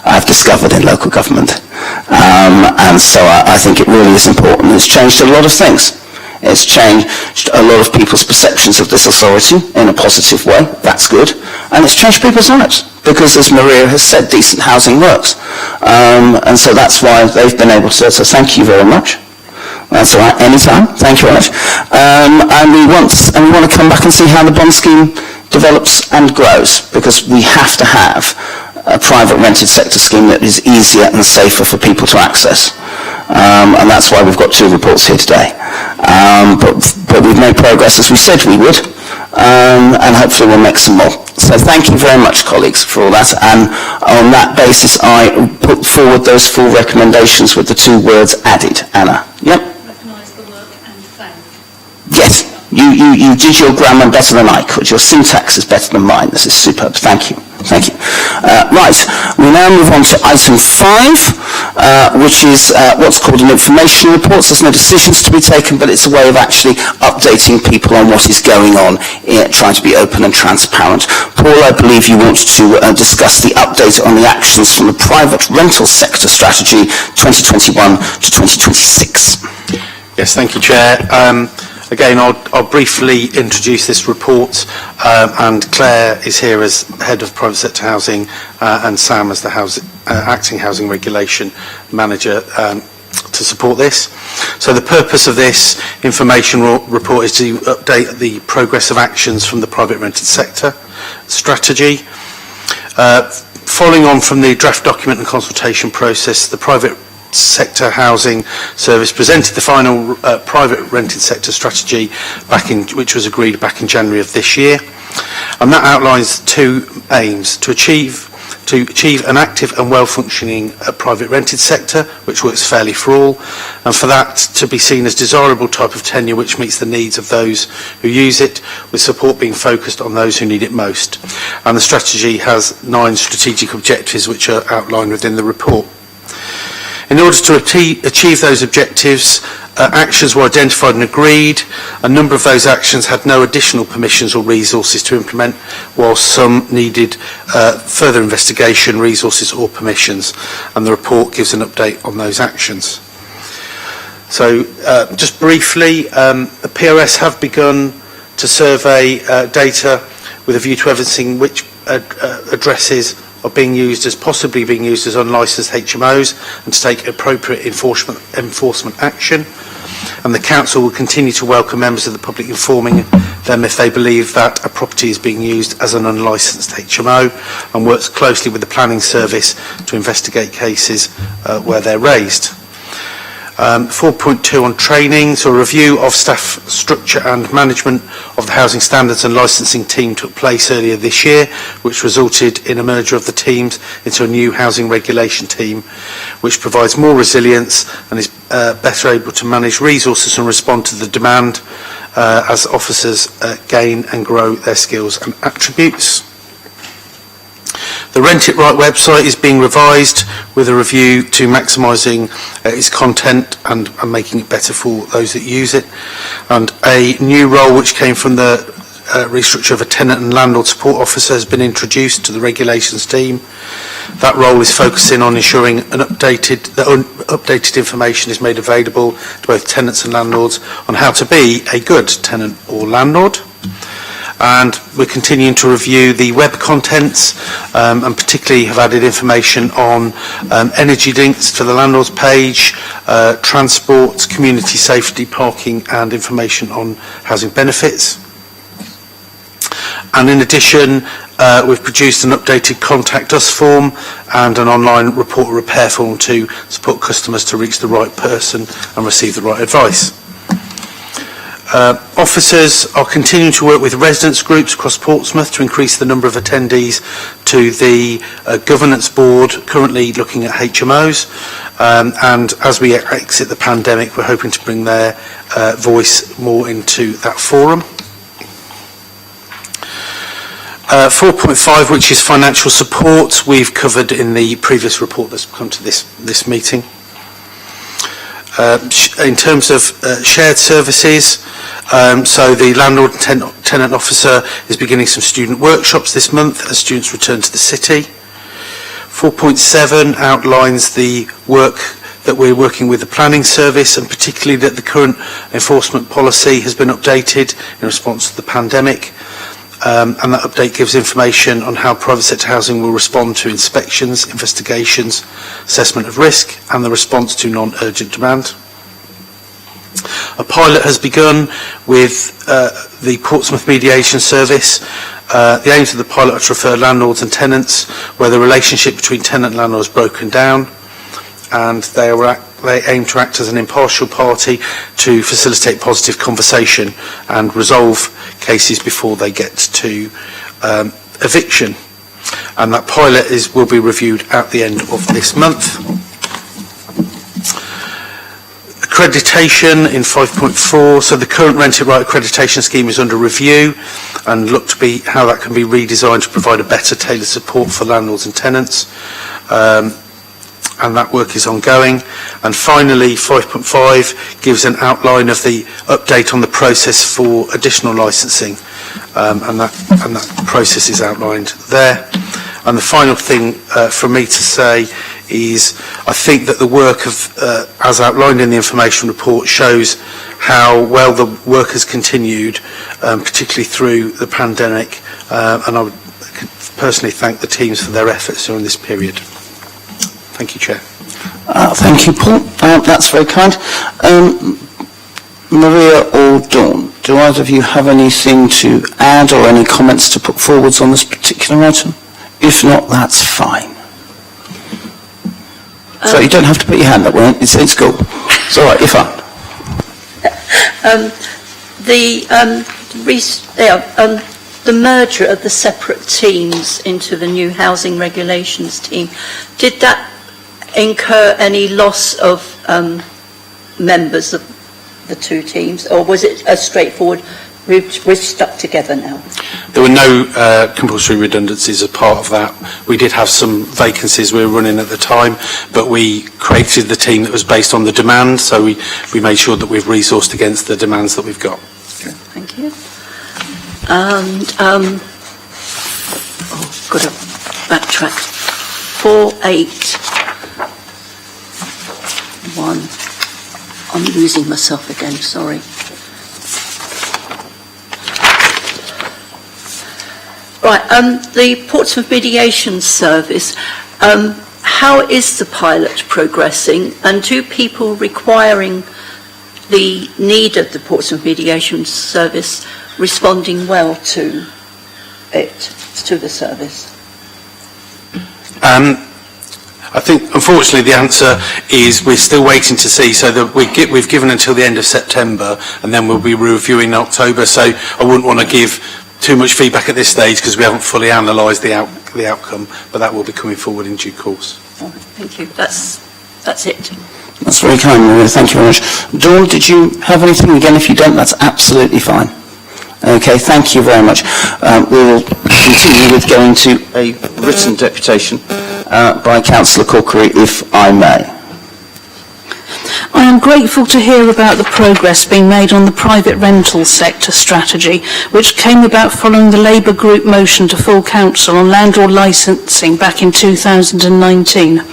I've discovered in local government. And so I think it really is important. It's changed a lot of things. It's changed a lot of people's perceptions of this authority in a positive way. That's good. And it's changed people's lives because, as Maria has said, decent housing works. And so that's why they've been able to. So thank you very much. That's all right. Anytime. Thank you very much. And we want to come back and see how the bond scheme develops and grows, because we have to have a private rented sector scheme that is easier and safer for people to access. And that's why we've got 2 reports here today. But we've made progress as we said we would, and hopefully we'll make some more. So thank you very much, colleagues, for all that. And on that basis, I put forward those 4 recommendations with the 2 words added. Anna? Yep. Recognise the work and thank. Yes. You did your grammar better than I could. Your syntax is better than mine. This is superb. Thank you. Thank you. Right, we now move on to item 5, which is what's called an information report. So there's no decisions to be taken, but it's a way of actually updating people on what is going on, trying to be open and transparent. Paul, I believe you want to discuss the update on the actions from the private rental sector strategy 2021 to 2026. Yes, thank you, Chair. Again, I'll briefly introduce this report, and Claire is here as Head of Private Sector Housing, and Sam as the Acting Housing Regulation Manager to support this. So the purpose of this information report is to update the progress of actions from the private rented sector strategy. Following on from the draft document and consultation process, the private sector housing service presented the final private rented sector strategy which was agreed back in January of this year, and that outlines 2 aims: to achieve an active and well-functioning private rented sector which works fairly for all, and for that to be seen as desirable type of tenure which meets the needs of those who use it, with support being focused on those who need it most. And the strategy has 9 strategic objectives which are outlined within the report. In order to achieve those objectives, actions were identified and agreed. A number of those actions had no additional permissions or resources to implement, whilst some needed further investigation, resources or permissions, and the report gives an update on those actions. So just briefly, the PRS have begun to survey data with a view to evidencing which addresses are possibly being used as unlicensed HMOs, and to take appropriate enforcement action. And the Council will continue to welcome members of the public informing them if they believe that a property is being used as an unlicensed HMO, and works closely with the Planning Service to investigate cases where they're raised. 4.2 on training, so a review of staff structure and management of the Housing Standards and Licensing team took place earlier this year, which resulted in a merger of the teams into a new housing regulation team, which provides more resilience and is better able to manage resources and respond to the demand as officers gain and grow their skills and attributes. The Rent It Right website is being revised with a review to maximising its content and making it better for those that use it. And a new role which came from the restructure of a tenant and landlord support officer has been introduced to the regulations team. That role is focusing on ensuring updated information is made available to both tenants and landlords on how to be a good tenant or landlord. And we're continuing to review the web contents, and particularly have added information on energy links to the landlord's page, transport, community safety, parking, and information on housing benefits. And in addition, we've produced an updated Contact Us form and an online report repair form to support customers to reach the right person and receive the right advice. Officers are continuing to work with residents groups across Portsmouth to increase the number of attendees to the governance board, currently looking at HMOs, and as we exit the pandemic, we're hoping to bring their voice more into that forum. 4.5, which is financial support, we've covered in the previous report that's come to this meeting. In terms of shared services, so the landlord and tenant officer is beginning some student workshops this month as students return to the city. 4.7 outlines the work that we're working with the planning service, and particularly that the current enforcement policy has been updated in response to the pandemic. And that update gives information on how private sector housing will respond to inspections, investigations, assessment of risk, and the response to non-urgent demand. A pilot has begun with the Portsmouth Mediation Service. The aims of the pilot are to refer landlords and tenants where the relationship between tenant and landlord is broken down, and they aim to act as an impartial party to facilitate positive conversation and resolve cases before they get to eviction. And that pilot will be reviewed at the end of this month. Accreditation in 5.4, so the current rented right accreditation scheme is under review and look to be how that can be redesigned to provide a better tailored support for landlords and tenants. And that work is ongoing. And finally, 5.5 gives an outline of the update on the process for additional licensing, and that process is outlined there. And the final thing for me to say is I think that the work of, as outlined in the information report, shows how well the work has continued, particularly through the pandemic, and I would personally thank the teams for their efforts during this period. Thank you, Chair. Thank you, Paul. That's very kind. Maria or Dawn, do either of you have anything to add or any comments to put forwards on this particular item? If not, that's fine. So you don't have to put your hand up, it's cool. It's all right, you're fine. The merger of the separate teams into the new housing regulations team, did that incur any loss of members of the two teams, or was it a straightforward, we're stuck together now? There were no compulsory redundancies as part of that. We did have some vacancies we were running at the time, but we created the team that was based on the demand, so we made sure that we've resourced against the demands that we've got. Okay. Thank you. And, got to backtrack. 481. I'm losing myself again, sorry. Right, the Portsmouth Mediation Service, how is the pilot progressing, and do people requiring the need of the Portsmouth Mediation Service responding well to it, to the service? I think, unfortunately, the answer is we're still waiting to see. So that we've given until the end of September, and then we'll be reviewing in October. So I wouldn't want to give too much feedback at this stage because we haven't fully analysed the outcome. But that will be coming forward in due course. Oh, thank you. That's it. That's very kind, Maria. Thank you very much. Dawn, did you have anything? Again, if you don't, that's absolutely fine. Okay, thank you very much. We will continue with going to a written deputation by Councillor Corkery, if I may. I am grateful to hear about the progress being made on the private rental sector strategy, which came about following the Labour group motion to full council on landlord licensing back in 2019.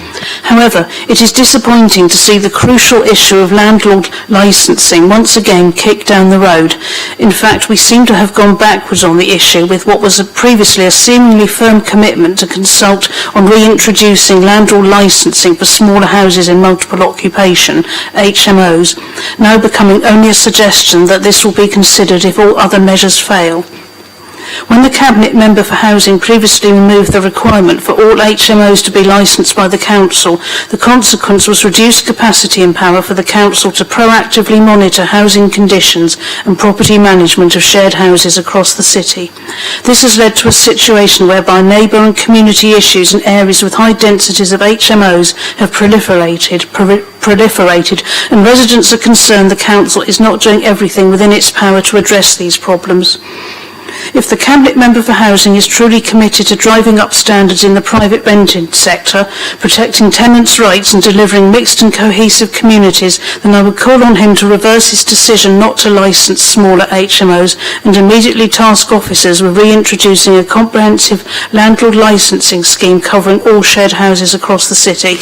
However, it is disappointing to see the crucial issue of landlord licensing once again kicked down the road. In fact, we seem to have gone backwards on the issue with what was previously a seemingly firm commitment to consult on reintroducing landlord licensing for smaller houses in multiple occupation, HMOs, now becoming only a suggestion that this will be considered if all other measures fail. When the Cabinet Member for Housing previously removed the requirement for all HMOs to be licensed by the Council, the consequence was reduced capacity and power for the Council to proactively monitor housing conditions and property management of shared houses across the city. This has led to a situation whereby neighbour and community issues in areas with high densities of HMOs have proliferated, and residents are concerned the Council is not doing everything within its power to address these problems. If the Cabinet Member for Housing is truly committed to driving up standards in the private rented sector, protecting tenants' rights and delivering mixed and cohesive communities, then I would call on him to reverse his decision not to licence smaller HMOs and immediately task officers with reintroducing a comprehensive landlord licensing scheme covering all shared houses across the city.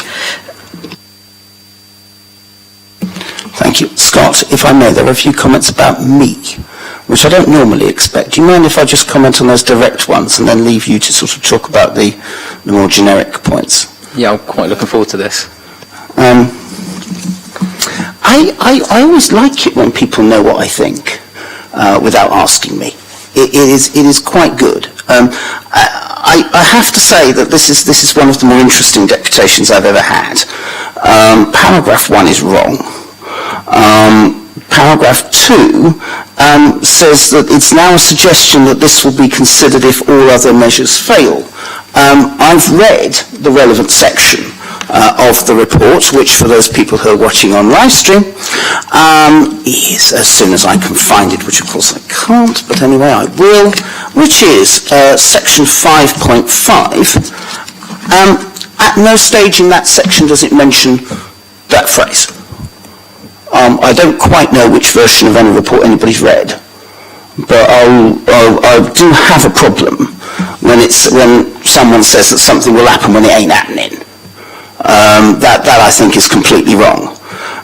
Thank you. Scott, if I may, there are a few comments about me, which I don't normally expect. Do you mind if I just comment on those direct ones and then leave you to sort of talk about the more generic points? Yeah, I'm quite looking forward to this. I always like it when people know what I think without asking me. It is quite good. I have to say that this is one of the more interesting deputations I've ever had. Paragraph 1 is wrong. Paragraph 2 says that it's now a suggestion that this will be considered if all other measures fail. I've read the relevant section of the report, which for those people who are watching on live stream is, as soon as I can find it, which of course I can't, but anyway I will, which is section 5.5. At no stage in that section does it mention that phrase. I don't quite know which version of any report anybody's read, but I do have a problem when someone says that something will happen when it ain't happening. That I think is completely wrong.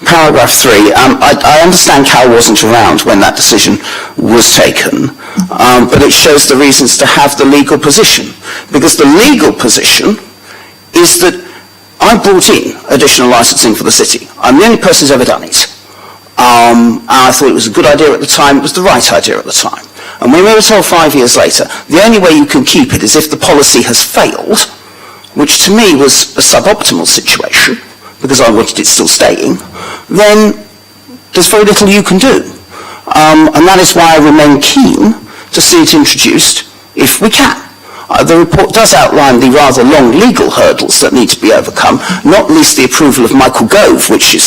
Paragraph 3, I understand Cal wasn't around when that decision was taken, but it shows the reasons to have the legal position, because the legal position is that I brought in additional licensing for the city. I'm the only person who's ever done it. I thought it was a good idea at the time, it was the right idea at the time. And when we were told 5 years later, the only way you can keep it is if the policy has failed, which to me was a suboptimal situation, because I wanted it still staying, then there's very little you can do. And that is why I remain keen to see it introduced if we can. The report does outline the rather long legal hurdles that need to be overcome, not least the approval of Michael Gove, which is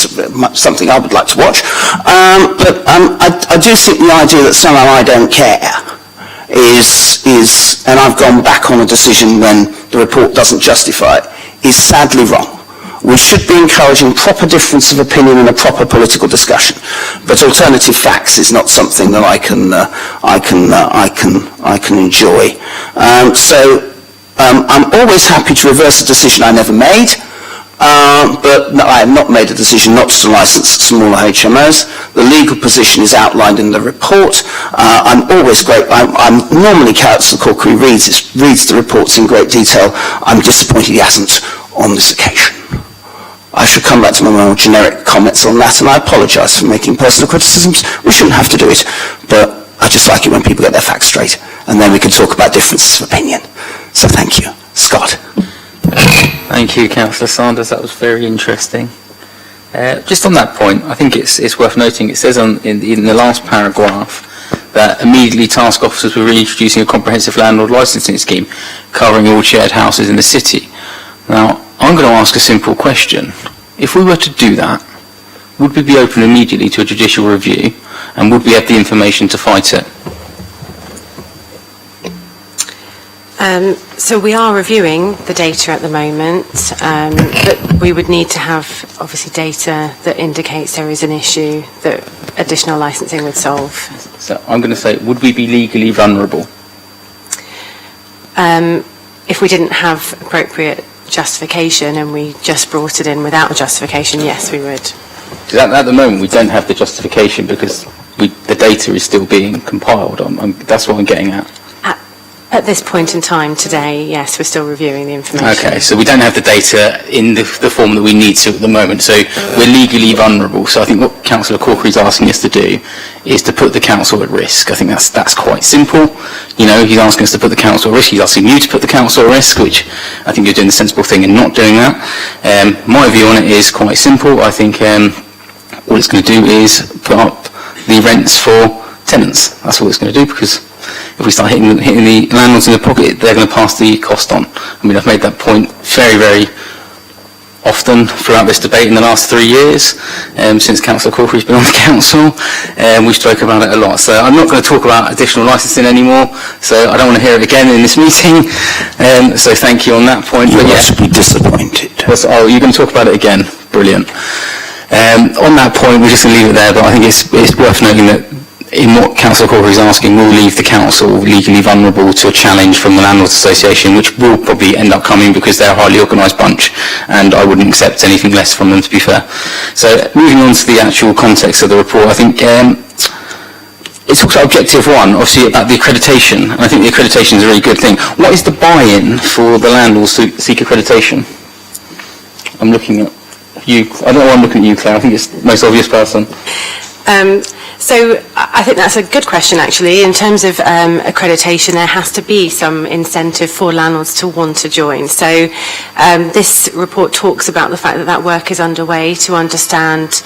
something I would like to watch. But I do think the idea that somehow I don't care is, and I've gone back on a decision when the report doesn't justify it, is sadly wrong. We should be encouraging proper difference of opinion and a proper political discussion, but alternative facts is not something that I can enjoy. I'm always happy to reverse a decision I never made, but I have not made a decision not to license smaller HMOs. The legal position is outlined in the report. I'm always great. I'm normally Councillor Corker who reads the reports in great detail. I'm disappointed he hasn't on this occasion. I shall come back to my more generic comments on that, and I apologise for making personal criticisms. We shouldn't have to do it, but I just like it when people get their facts straight, and then we can talk about differences of opinion. So thank you. Scott. Thank you, Councillor Sanders. That was very interesting. Just on that point, I think it's worth noting, it says in the last paragraph that immediately task officers were reintroducing a comprehensive landlord licensing scheme covering all shared houses in the city. Now, I'm going to ask a simple question. If we were to do that, would we be open immediately to a judicial review, and would we have the information to fight it? So we are reviewing the data at the moment, but we would need to have, obviously, data that indicates there is an issue that additional licensing would solve. So I'm going to say, would we be legally vulnerable? If we didn't have appropriate justification and we just brought it in without a justification, yes, we would. Because at the moment we don't have the justification because the data is still being compiled. That's what I'm getting at. At this point in time today, yes, we're still reviewing the information. Okay, so we don't have the data in the form that we need to at the moment, so we're legally vulnerable. So I think what Councillor Corker is asking us to do is to put the council at risk. I think that's quite simple. You know, he's asking us to put the council at risk. He's asking you to put the council at risk, which I think you're doing the sensible thing in not doing that. My view on it is quite simple. I think all it's going to do is put up the rents for tenants. That's all it's going to do, because if we start hitting the landlords in the pocket, they're going to pass the cost on. I mean, I've made that point very, very often throughout this debate in the last 3 years, since Councillor Corker has been on the council. We've spoken about it a lot. So I'm not going to talk about additional licensing anymore, so I don't want to hear it again in this meeting. So thank you on that point. You must be disappointed. Oh, you're going to talk about it again? Brilliant. On that point, we're just going to leave it there, but I think it's worth noting that in what Councillor Corker is asking, will leave the council legally vulnerable to a challenge from the Landlords Association, which will probably end up coming because they're a highly organised bunch, and I wouldn't accept anything less from them, to be fair. So moving on to the actual context of the report, I think it talks about objective one, obviously about the accreditation, and I think the accreditation is a really good thing. What is the buy-in for the landlords to seek accreditation? I'm looking at you. I don't know why I'm looking at you, Claire. I think it's the most obvious person. So I think that's a good question, actually. In terms of accreditation, there has to be some incentive for landlords to want to join. So this report talks about the fact that that work is underway to understand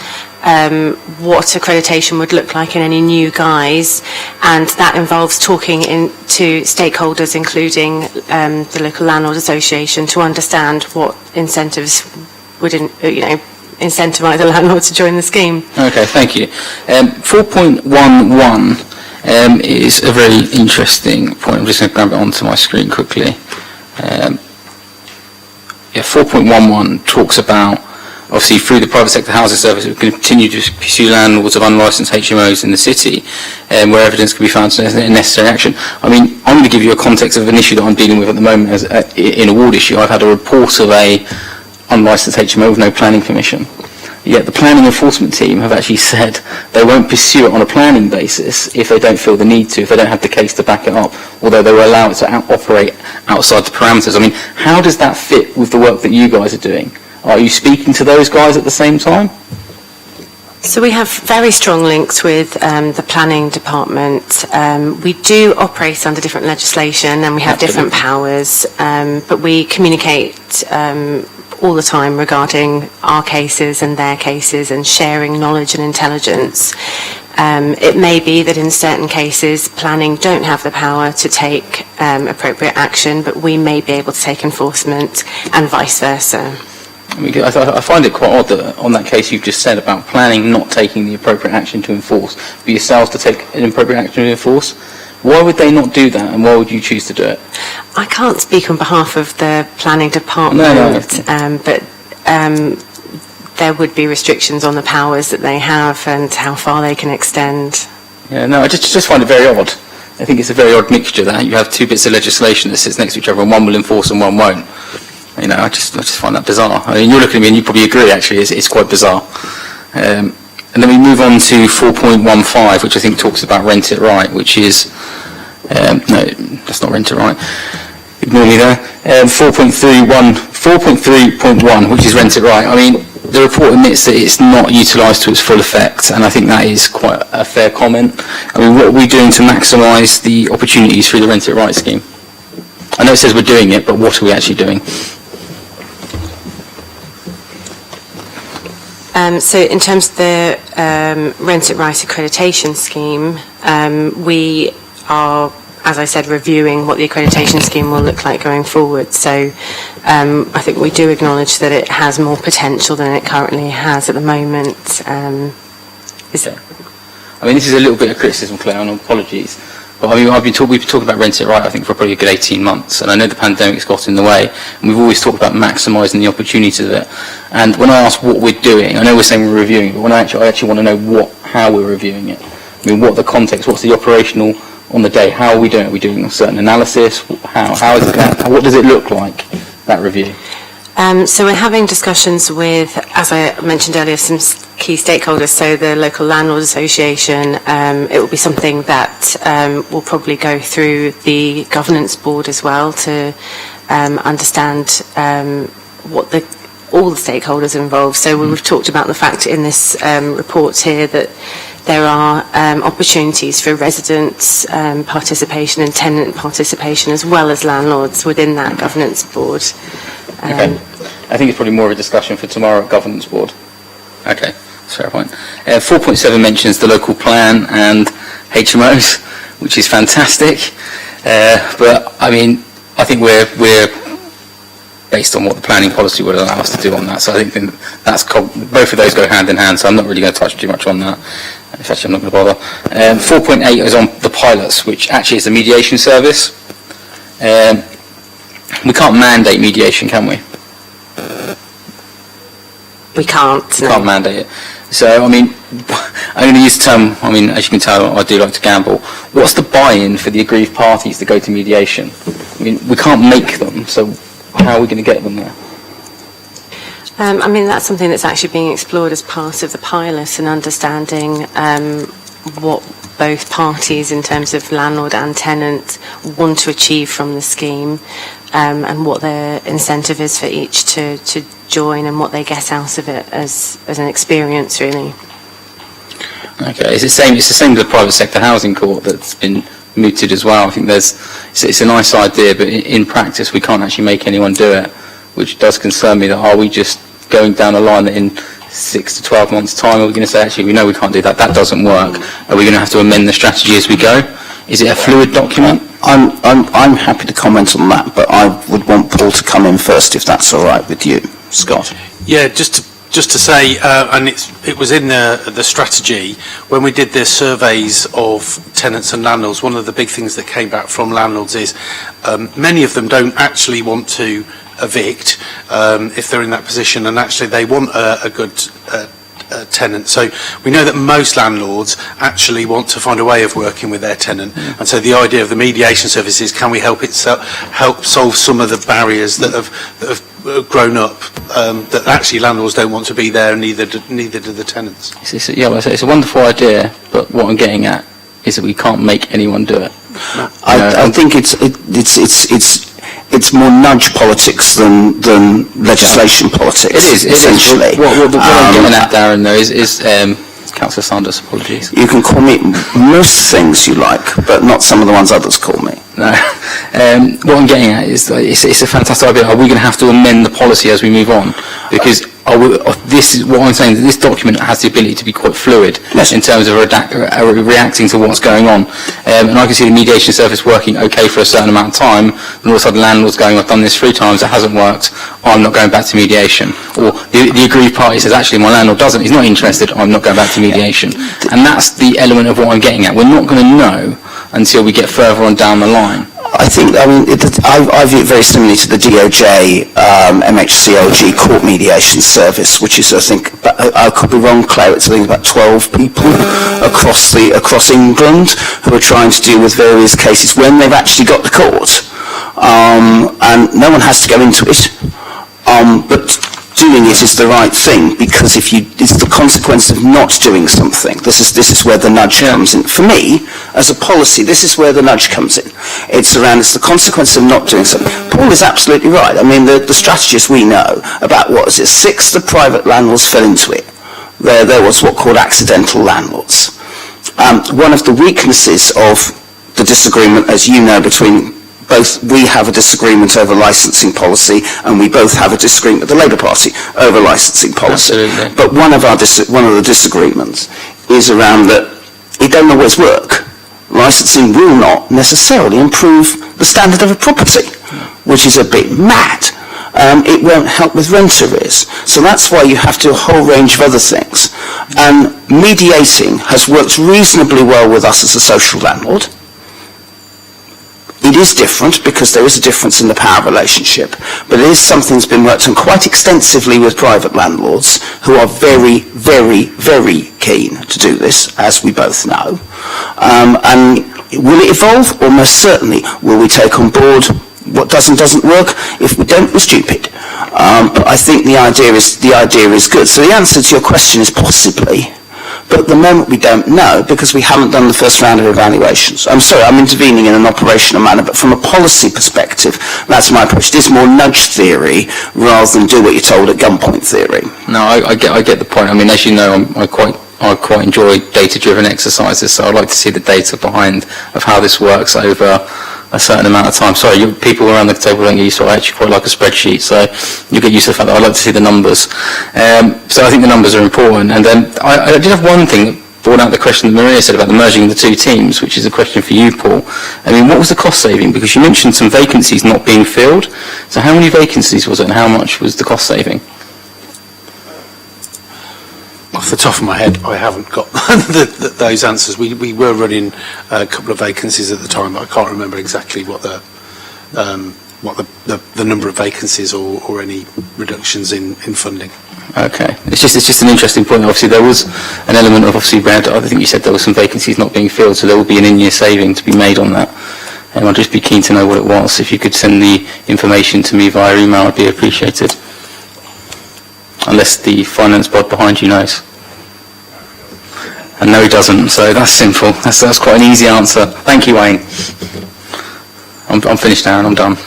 what accreditation would look like in any new guise, and that involves talking to stakeholders, including the local landlord association, to understand what incentives would, incentivise a landlord to join the scheme. Okay, thank you. 4.11 is a very interesting point. I'm just going to grab it onto my screen quickly. 4.11 talks about, obviously, through the private sector housing service, we can continue to pursue landlords of unlicensed HMOs in the city where evidence can be found to necessary action. I mean, I'm going to give you a context of an issue that I'm dealing with at the moment as in a ward issue. I've had a report of a unlicensed HMO with no planning permission. Yet the planning enforcement team have actually said they won't pursue it on a planning basis if they don't feel the need to, if they don't have the case to back it up, although they will allow it to operate outside the parameters. I mean, how does that fit with the work that you guys are doing? Are you speaking to those guys at the same time? So we have very strong links with the planning department. We do operate under different legislation and we have different powers, but we communicate all the time regarding our cases and their cases and sharing knowledge and intelligence. It may be that in certain cases planning don't have the power to take appropriate action, but we may be able to take enforcement and vice versa. I find it quite odd that on that case you've just said about planning not taking the appropriate action to enforce, but yourselves to take an appropriate action to enforce. Why would they not do that, and why would you choose to do it? I can't speak on behalf of the planning department, but there would be restrictions on the powers that they have and how far they can extend. Yeah, no, I just find it very odd. I think it's a very odd mixture that you have two bits of legislation that sits next to each other, and one will enforce and one won't. I just find that bizarre. I mean, you're looking at me and you probably agree, actually, it's quite bizarre. And then we move on to 4.15, which I think talks about rent it right, which is, no, that's not rent it right. Ignore me there. 4.3.1, which is rent it right. I mean, the report admits that it's not utilised to its full effect, and I think that is quite a fair comment. I mean, what are we doing to maximise the opportunities through the rent it right scheme? I know it says we're doing it, but what are we actually doing? So in terms of the Rent It Right accreditation scheme, we are, as I said, reviewing what the accreditation scheme will look like going forward. So I think we do acknowledge that it has more potential than it currently has at the moment. I mean, this is a little bit of criticism, Claire, and apologies. But I mean, we've been talking about Rent It Right, I think, for probably a good 18 months, and I know the pandemic's got in the way, and we've always talked about maximising the opportunities of it. And when I ask what we're doing, I know we're saying we're reviewing it, but when I actually want to know how we're reviewing it. I mean, what the context, what's the operational on the day, how are we doing it? Are we doing a certain analysis? How is it that? What does it look like, that review? So we're having discussions with, as I mentioned earlier, some key stakeholders, so the local landlord association. It will be something that will probably go through the governance board as well to understand what all the stakeholders involved. So we've talked about the fact in this report here that there are opportunities for residents' participation and tenant participation as well as landlords within that governance board. Okay. I think it's probably more of a discussion for tomorrow at Governance Board. Okay, that's a fair point. 4.7 mentions the local plan and HMOs, which is fantastic. But, I mean, I think we're based on what the planning policy would allow us to do on that. So I think that's both of those go hand in hand, so I'm not really going to touch too much on that. Actually, I'm not going to bother. 4.8 is on the pilots, which actually is a mediation service. We can't mandate mediation, can we? We can't. We can't mandate it. So, I mean, I'm going to use the term, I mean, as you can tell, I do like to gamble. What's the buy-in for the aggrieved parties to go to mediation? I mean, we can't make them, so how are we going to get them there? I mean, that's something that's actually being explored as part of the pilot and understanding what both parties, in terms of landlord and tenant, want to achieve from the scheme, and what their incentive is for each to join and what they get out of it as an experience, really. Okay, it's the same with the private sector housing court that's been mooted as well. I think it's a nice idea, but in practice we can't actually make anyone do it, which does concern me. That are we just going down a line that in 6 to 12 months' time are we going to say, actually, we know we can't do that, that doesn't work? Are we going to have to amend the strategy as we go? Is it a fluid document? I'm happy to comment on that, but I would want Paul to come in first, if that's all right with you, Scott. Yeah, just to say, and it was in the strategy, when we did the surveys of tenants and landlords, one of the big things that came back from landlords is many of them don't actually want to evict if they're in that position, and actually they want a good tenant. So we know that most landlords actually want to find a way of working with their tenant, and so the idea of the mediation service is, can we help solve some of the barriers that have grown up, that actually landlords don't want to be there, and neither do the tenants. It's a wonderful idea, but what I'm getting at is that we can't make anyone do it. I think it's more nudge politics than legislation politics. It is, essentially. What I'm getting at, Darren, though, is Councillor Sanders, apologies. You can call me most things you like, but not some of the ones others call me. No. What I'm getting at is it's a fantastic idea. Are we going to have to amend the policy as we move on? Because this is what I'm saying, that this document has the ability to be quite fluid in terms of reacting to what's going on. And I can see the mediation service working okay for a certain amount of time, and all of a sudden landlords going, I've done this 3 times, it hasn't worked, I'm not going back to mediation. Or the aggrieved party says, actually my landlord doesn't, he's not interested, I'm not going back to mediation. And that's the element of what I'm getting at. We're not going to know until we get further on down the line. I view it very similarly to the DOJ MHCLG court mediation service, which is, I think, I could be wrong, Claire, it's I think about 12 people across England who are trying to deal with various cases when they've actually got to court, and no one has to go into it, but doing it is the right thing, because it's the consequence of not doing something. This is where the nudge comes in. For me, as a policy, this is where the nudge comes in. It's the consequence of not doing something. Paul is absolutely right. I mean, the strategists we know about, 6 the private landlords fell into it. There was what called accidental landlords. One of the weaknesses of the disagreement, as you know, between we have a disagreement over licensing policy, and we both have a disagreement with the Labour Party over licensing policy. Absolutely. But one of the disagreements is around that it don't always work. Licensing will not necessarily improve the standard of a property, which is a bit mad. It won't help with rent arrears. So that's why you have to do a whole range of other things. And mediating has worked reasonably well with us as a social landlord. It is different because there is a difference in the power relationship, but it is something that's been worked on quite extensively with private landlords who are very, very, very keen to do this, as we both know. And will it evolve? Almost certainly. Will we take on board what doesn't work? If we don't, we're stupid. But I think the idea is good. So the answer to your question is possibly. But at the moment we don't know, because we haven't done the first round of evaluations. I'm sorry, I'm intervening in an operational manner, but from a policy perspective, that's my approach. It is more nudge theory rather than do what you're told at gunpoint theory. No, I get the point. I mean, as you know, I quite enjoy data-driven exercises, so I'd like to see the data behind of how this works over a certain amount of time. Sorry, people around the table don't get used to it. I actually quite like a spreadsheet, so you get used to the fact that I like to see the numbers. So I think the numbers are important. And then I did have one thing that brought out the question that Maria said about the merging of the 2 teams, which is a question for you, Paul. I mean, what was the cost saving? Because you mentioned some vacancies not being filled. So how many vacancies was it, and how much was the cost saving? Off the top of my head, I haven't got those answers. We were running a couple of vacancies at the time, but I can't remember exactly what the number of vacancies or any reductions in funding. Okay. It's just an interesting point. Obviously, there was an element of, obviously, I think you said there were some vacancies not being filled, so there will be an in-year saving to be made on that. And I'd just be keen to know what it was. If you could send the information to me via email, I'd be appreciated. Unless the finance bod behind you knows. And no, he doesn't, so that's simple. That's quite an easy answer. Thank you, Wayne. I'm finished now and I'm done.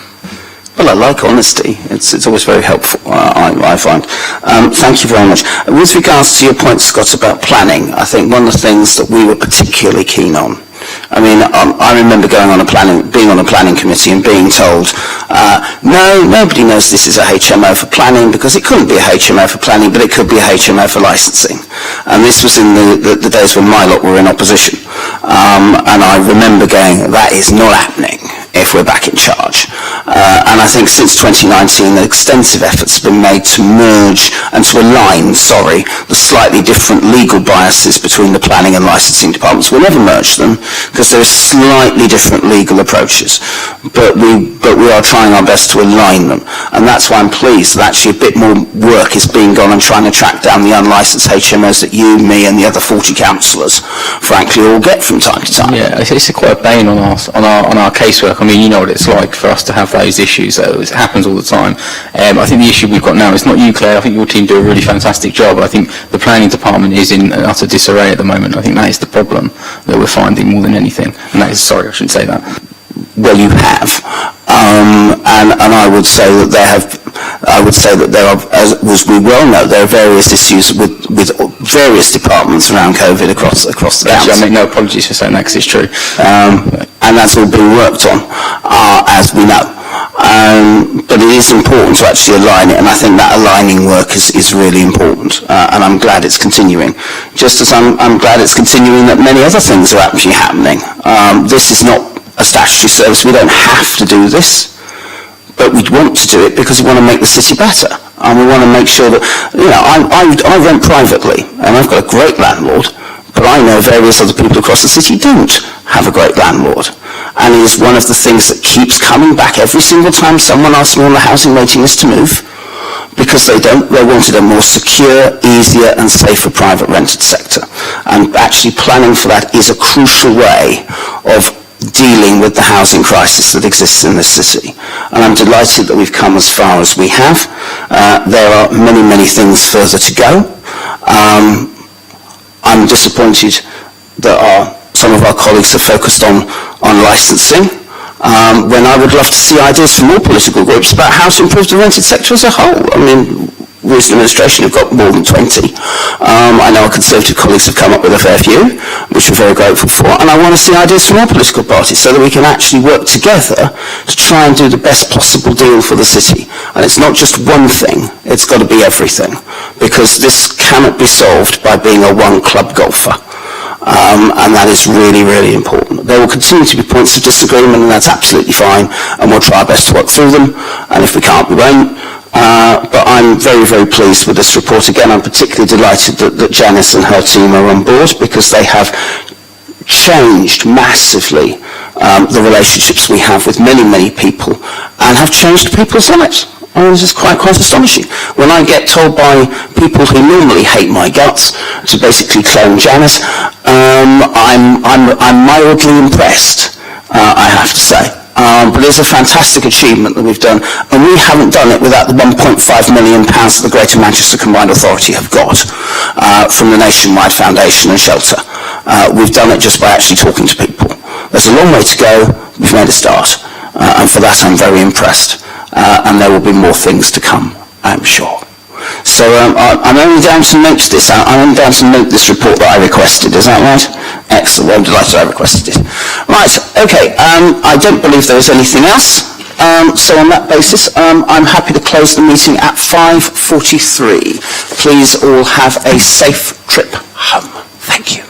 Well, I like honesty. It's always very helpful, I find. Thank you very much. With regards to your point, Scott, about planning, I think one of the things that we were particularly keen on, I mean, I remember being on a planning committee and being told, no, nobody knows this is a HMO for planning because it couldn't be a HMO for planning, but it could be a HMO for licensing. And this was in the days when my lot were in opposition. And I remember going, that is not happening if we're back in charge. And I think since 2019, extensive efforts have been made to merge and to align, the slightly different legal biases between the planning and licensing departments. We'll never merge them because there are slightly different legal approaches, but we are trying our best to align them. And that's why I'm pleased that actually a bit more work is being done on trying to track down the unlicensed HMOs that you, me and the other 40 councillors frankly all get from time to time. Yeah, it's quite a bane on our casework. I mean, you know what it's like for us to have those issues. It happens all the time. I think the issue we've got now is not you, Claire. I think your team do a really fantastic job. I think the planning department is in utter disarray at the moment. I think that is the problem that we're finding more than anything. And that is, sorry, I shouldn't say that. Well, you have. And I would say that there are, as we well know, there are various issues with various departments around COVID across the council. Actually, I make no apologies for saying that because it's true. And that's all being worked on, as we know. But it is important to actually align it, and I think that aligning work is really important, and I'm glad it's continuing. Just as I'm glad it's continuing that many other things are actually happening. This is not a statutory service. We don't have to do this, but we want to do it because we want to make the city better. And we want to make sure that, I rent privately, and I've got a great landlord, but I know various other people across the city don't have a great landlord. And it is one of the things that keeps coming back every single time someone asks me on the housing waiting list to move, because they wanted a more secure, easier and safer private rented sector. And actually planning for that is a crucial way of dealing with the housing crisis that exists in this city. And I'm delighted that we've come as far as we have. There are many, many things further to go. I'm disappointed that some of our colleagues have focused on licensing, when I would love to see ideas from all political groups about how to improve the rented sector as a whole. I mean, we as an administration have got more than 20. I know our Conservative colleagues have come up with a fair few, which we're very grateful for, and I want to see ideas from all political parties so that we can actually work together to try and do the best possible deal for the city. And it's not just one thing, it's got to be everything, because this cannot be solved by being a one-club golfer. And that is really, really important. There will continue to be points of disagreement, and that's absolutely fine, and we'll try our best to work through them, and if we can't, we won't. But I'm very, very pleased with this report. Again, I'm particularly delighted that Janice and her team are on board, because they have changed massively the relationships we have with many, many people, and have changed people's lives. I mean, this is quite astonishing. When I get told by people who normally hate my guts to basically clone Janice, I'm mildly impressed, I have to say. But it's a fantastic achievement that we've done, and we haven't done it without the £1.5 million that the Greater Manchester Combined Authority have got from the Nationwide Foundation and Shelter. We've done it just by actually talking to people. There's a long way to go. We've made a start, and for that I'm very impressed. And there will be more things to come, I'm sure. So I'm only down to note this. I'm only down to note this report that I requested. Is that right? Excellent. Well, I'm delighted I requested it. Right. Okay. I don't believe there is anything else. So on that basis, I'm happy to close the meeting at 5:43. Please all have a safe trip home. Thank you.